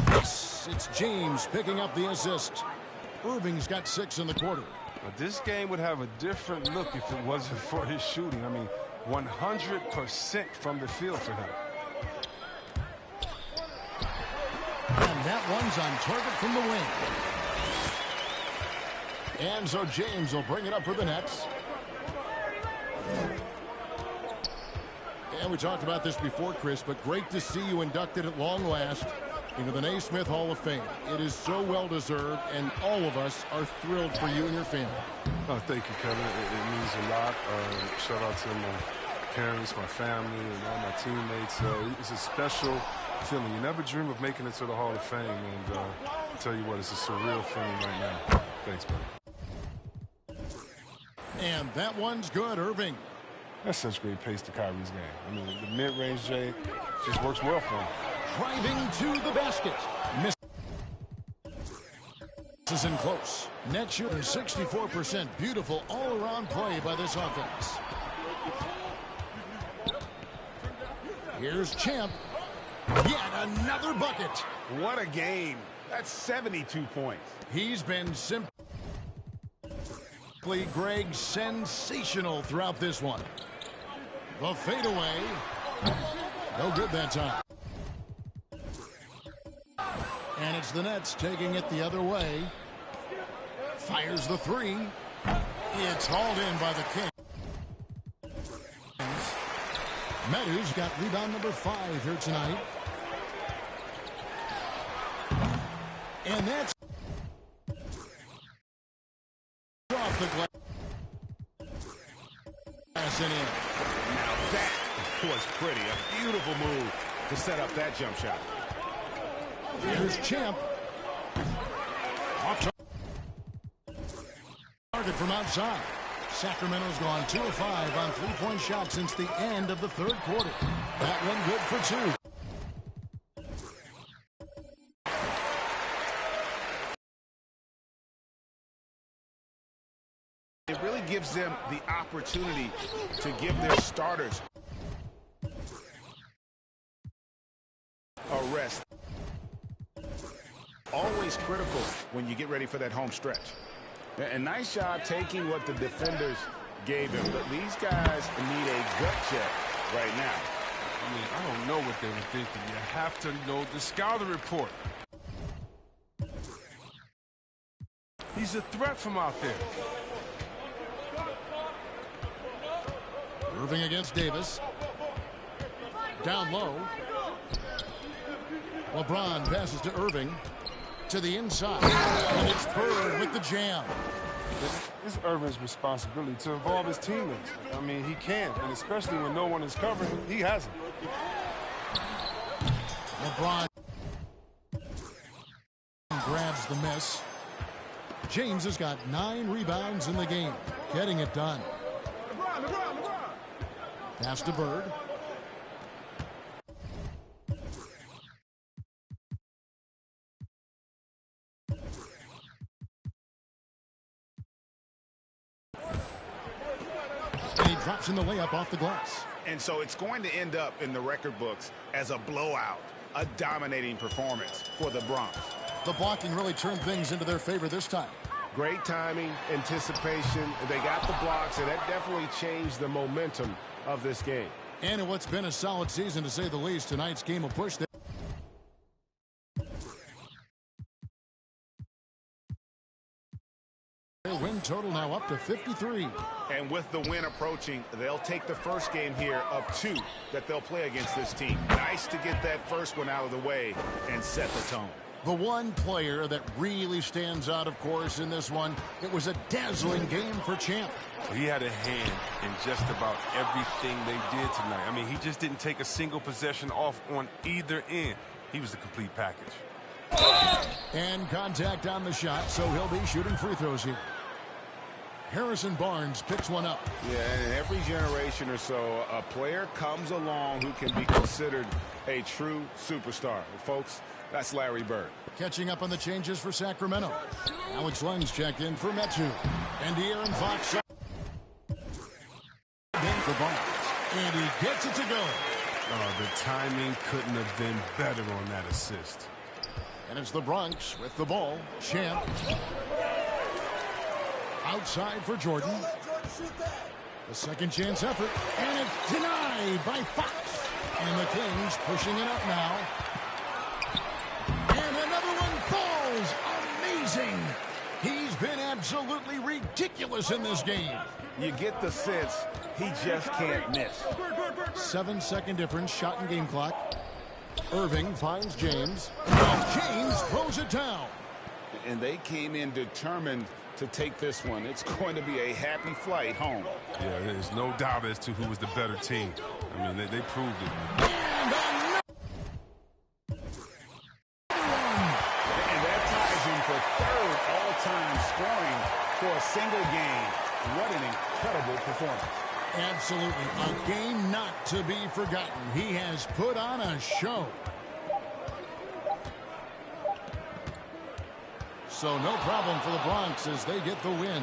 Yes, it's James picking up the assist. Irving's got 6 in the quarter. But this game would have a different look if it wasn't for his shooting. I mean, 100% from the field for him. And that one's on target from the wing. And so James will bring it up for the Nets. And we talked about this before, Chris, but great to see you inducted at long last into the Naismith Hall of Fame. It is so well-deserved, and all of us are thrilled for you and your family. Oh, thank you, Kevin. It means a lot. Shout out to my parents, my family, and all my teammates. It's a special feeling. You never dream of making it to the Hall of Fame, and I'll tell you what, it's a surreal feeling right now. Thanks, buddy. And that one's good, Irving. That's such great pace to Kyrie's game. I mean, the mid-range J just works well for him. Driving to the basket. Misses in close. Net shooting 64%. Beautiful all-around play by this offense. Here's Champ. Yet another bucket. What a game. That's 72 points. He's been simply, Greg, sensational throughout this one. The fadeaway. No good that time. And it's the Nets taking it the other way. Fires the 3. It's hauled in by the Kings. Medu's got rebound number 5 here tonight. And that's off the glass. Passing in. Now that was pretty. A beautiful move to set up that jump shot. Here's Champ. Off target from outside. Sacramento's gone 2 of 5 on three-point shots since the end of the third quarter. That one good for 2. It really gives them the opportunity to give their starters a rest. Always critical when you get ready for that home stretch. A nice job taking what the defenders gave him, but these guys need a gut check right now. I mean, I don't know what they were thinking. You have to know the scouting report. He's a threat from out there. Irving against Davis. Down low. LeBron passes to Irving. To the inside. And it's Bird with the jam. It's Irving's responsibility to involve his teammates. I mean, he can, and especially when no one is covering him, he hasn't. LeBron grabs the miss. James has got 9 rebounds in the game. Getting it done. Pass to Bird. And he drops in the layup off the glass. And so it's going to end up in the record books as a blowout, a dominating performance for the Bronx. The blocking really turned things into their favor this time. Great timing, anticipation. They got the blocks, and that definitely changed the momentum of this game. And in what's been a solid season, to say the least, tonight's game will push them. Their win total now up to 53. And with the win approaching, they'll take the first game here of 2 that they'll play against this team. Nice to get that first one out of the way and set the tone. The one player that really stands out, of course, in this one, it was a dazzling game for Champ. He had a hand in just about everything they did tonight. I mean, he just didn't take a single possession off on either end. He was the complete package. And contact on the shot, so he'll be shooting free throws here. Harrison Barnes picks one up. Yeah, in every generation or so, a player comes along who can be considered a true superstar. Folks, that's Larry Bird. Catching up on the changes for Sacramento. Alex Lenz checked in for Metu. And De'Aaron Fox in for Barnes. And he gets it to go. Oh, the timing couldn't have been better on that assist. And it's the Bronx with the ball. Champ. Outside for Jordan. The second chance effort. And it's denied by Fox. And the Kings pushing it up now. And another one falls. Amazing. He's been absolutely ridiculous in this game. You get the sense he just can't miss. 7-second difference, shot and game clock. Irving finds James. And James throws it down. And they came in determined to take this one. It's going to be a happy flight home. Yeah, there's no doubt as to who was the better team. I mean, they proved it. And that ties him for 3rd all-time scoring for a single game. What an incredible performance. Absolutely. A game not to be forgotten. He has put on a show. So no problem for the Bronx as they get the win.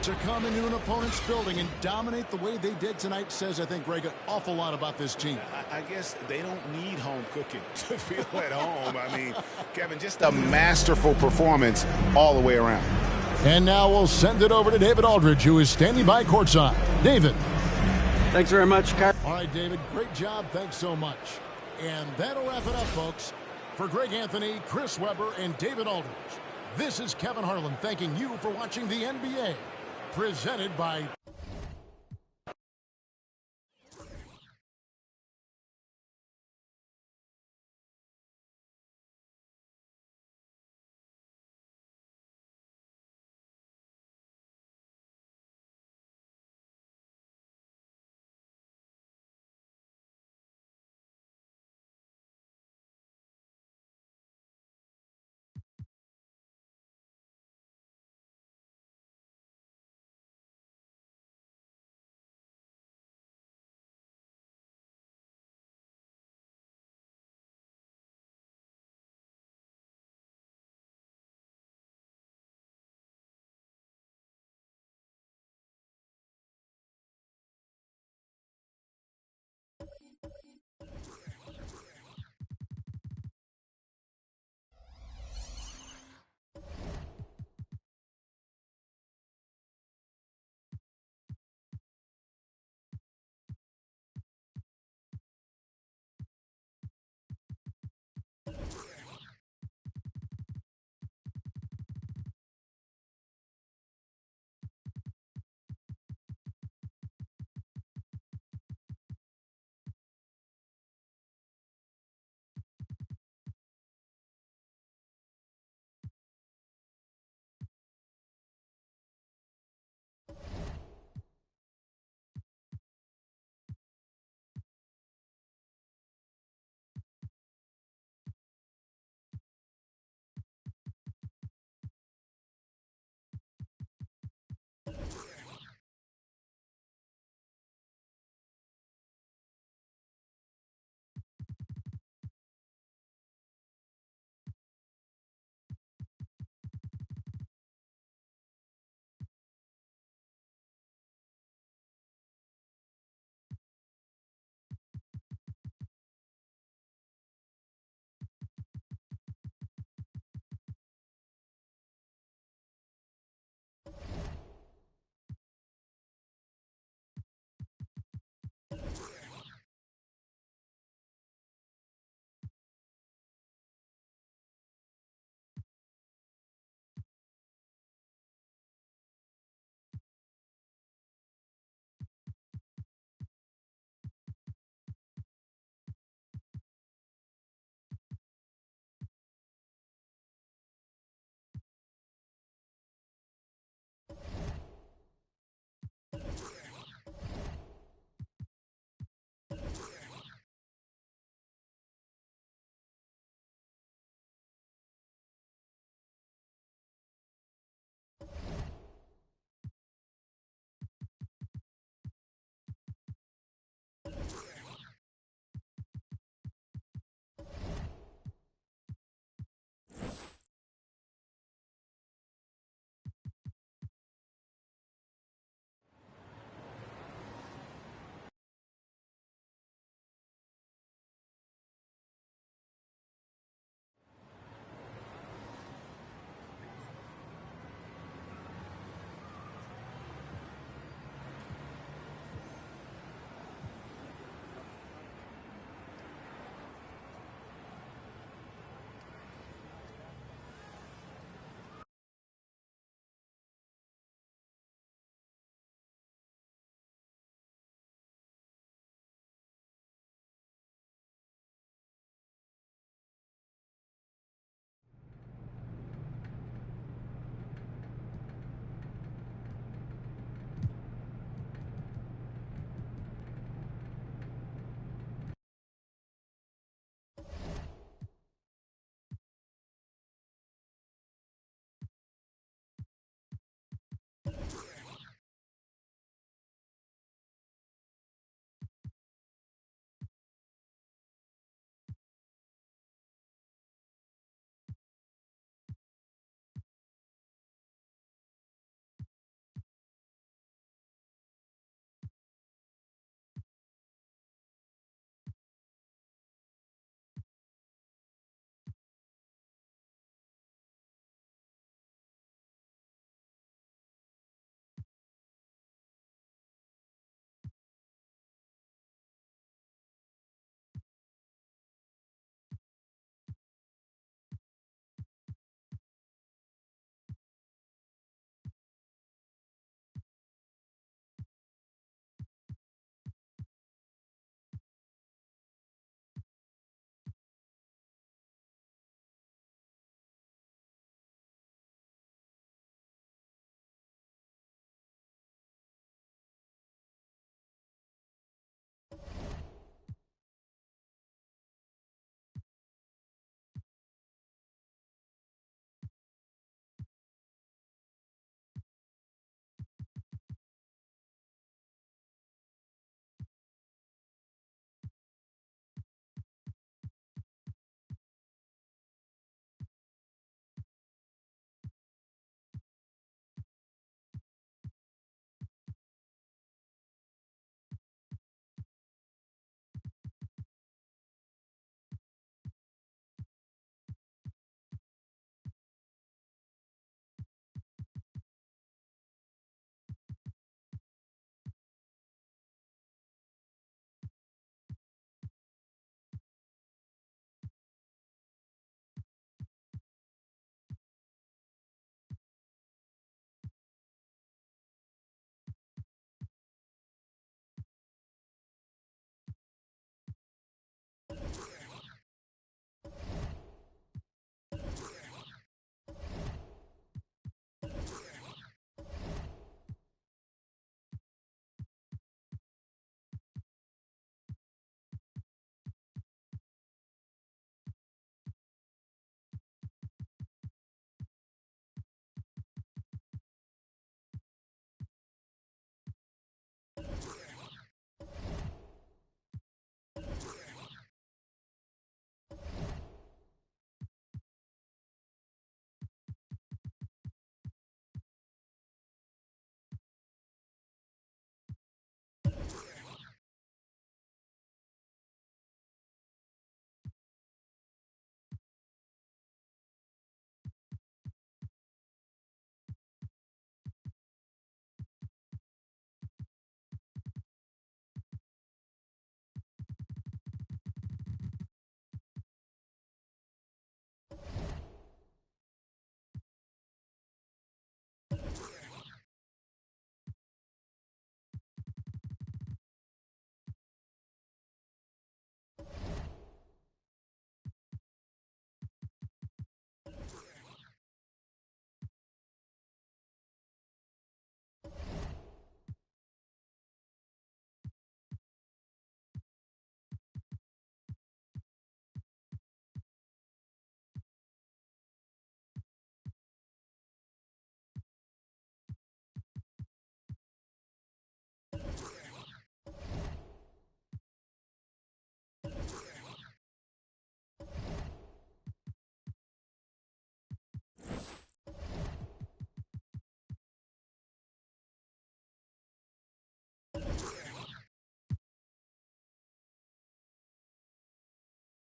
To come into an opponent's building and dominate the way they did tonight says, I think, Greg, an awful lot about this team. I guess they don't need home cooking to feel at home. I mean, Kevin, just a masterful performance all the way around. And now we'll send it over to David Aldridge, who is standing by courtside. David. Thanks very much, Kyle. All right, David, great job. Thanks so much. And that'll wrap it up, folks. For Greg Anthony, Chris Webber, and David Aldridge, this is Kevin Harlan thanking you for watching the NBA, presented by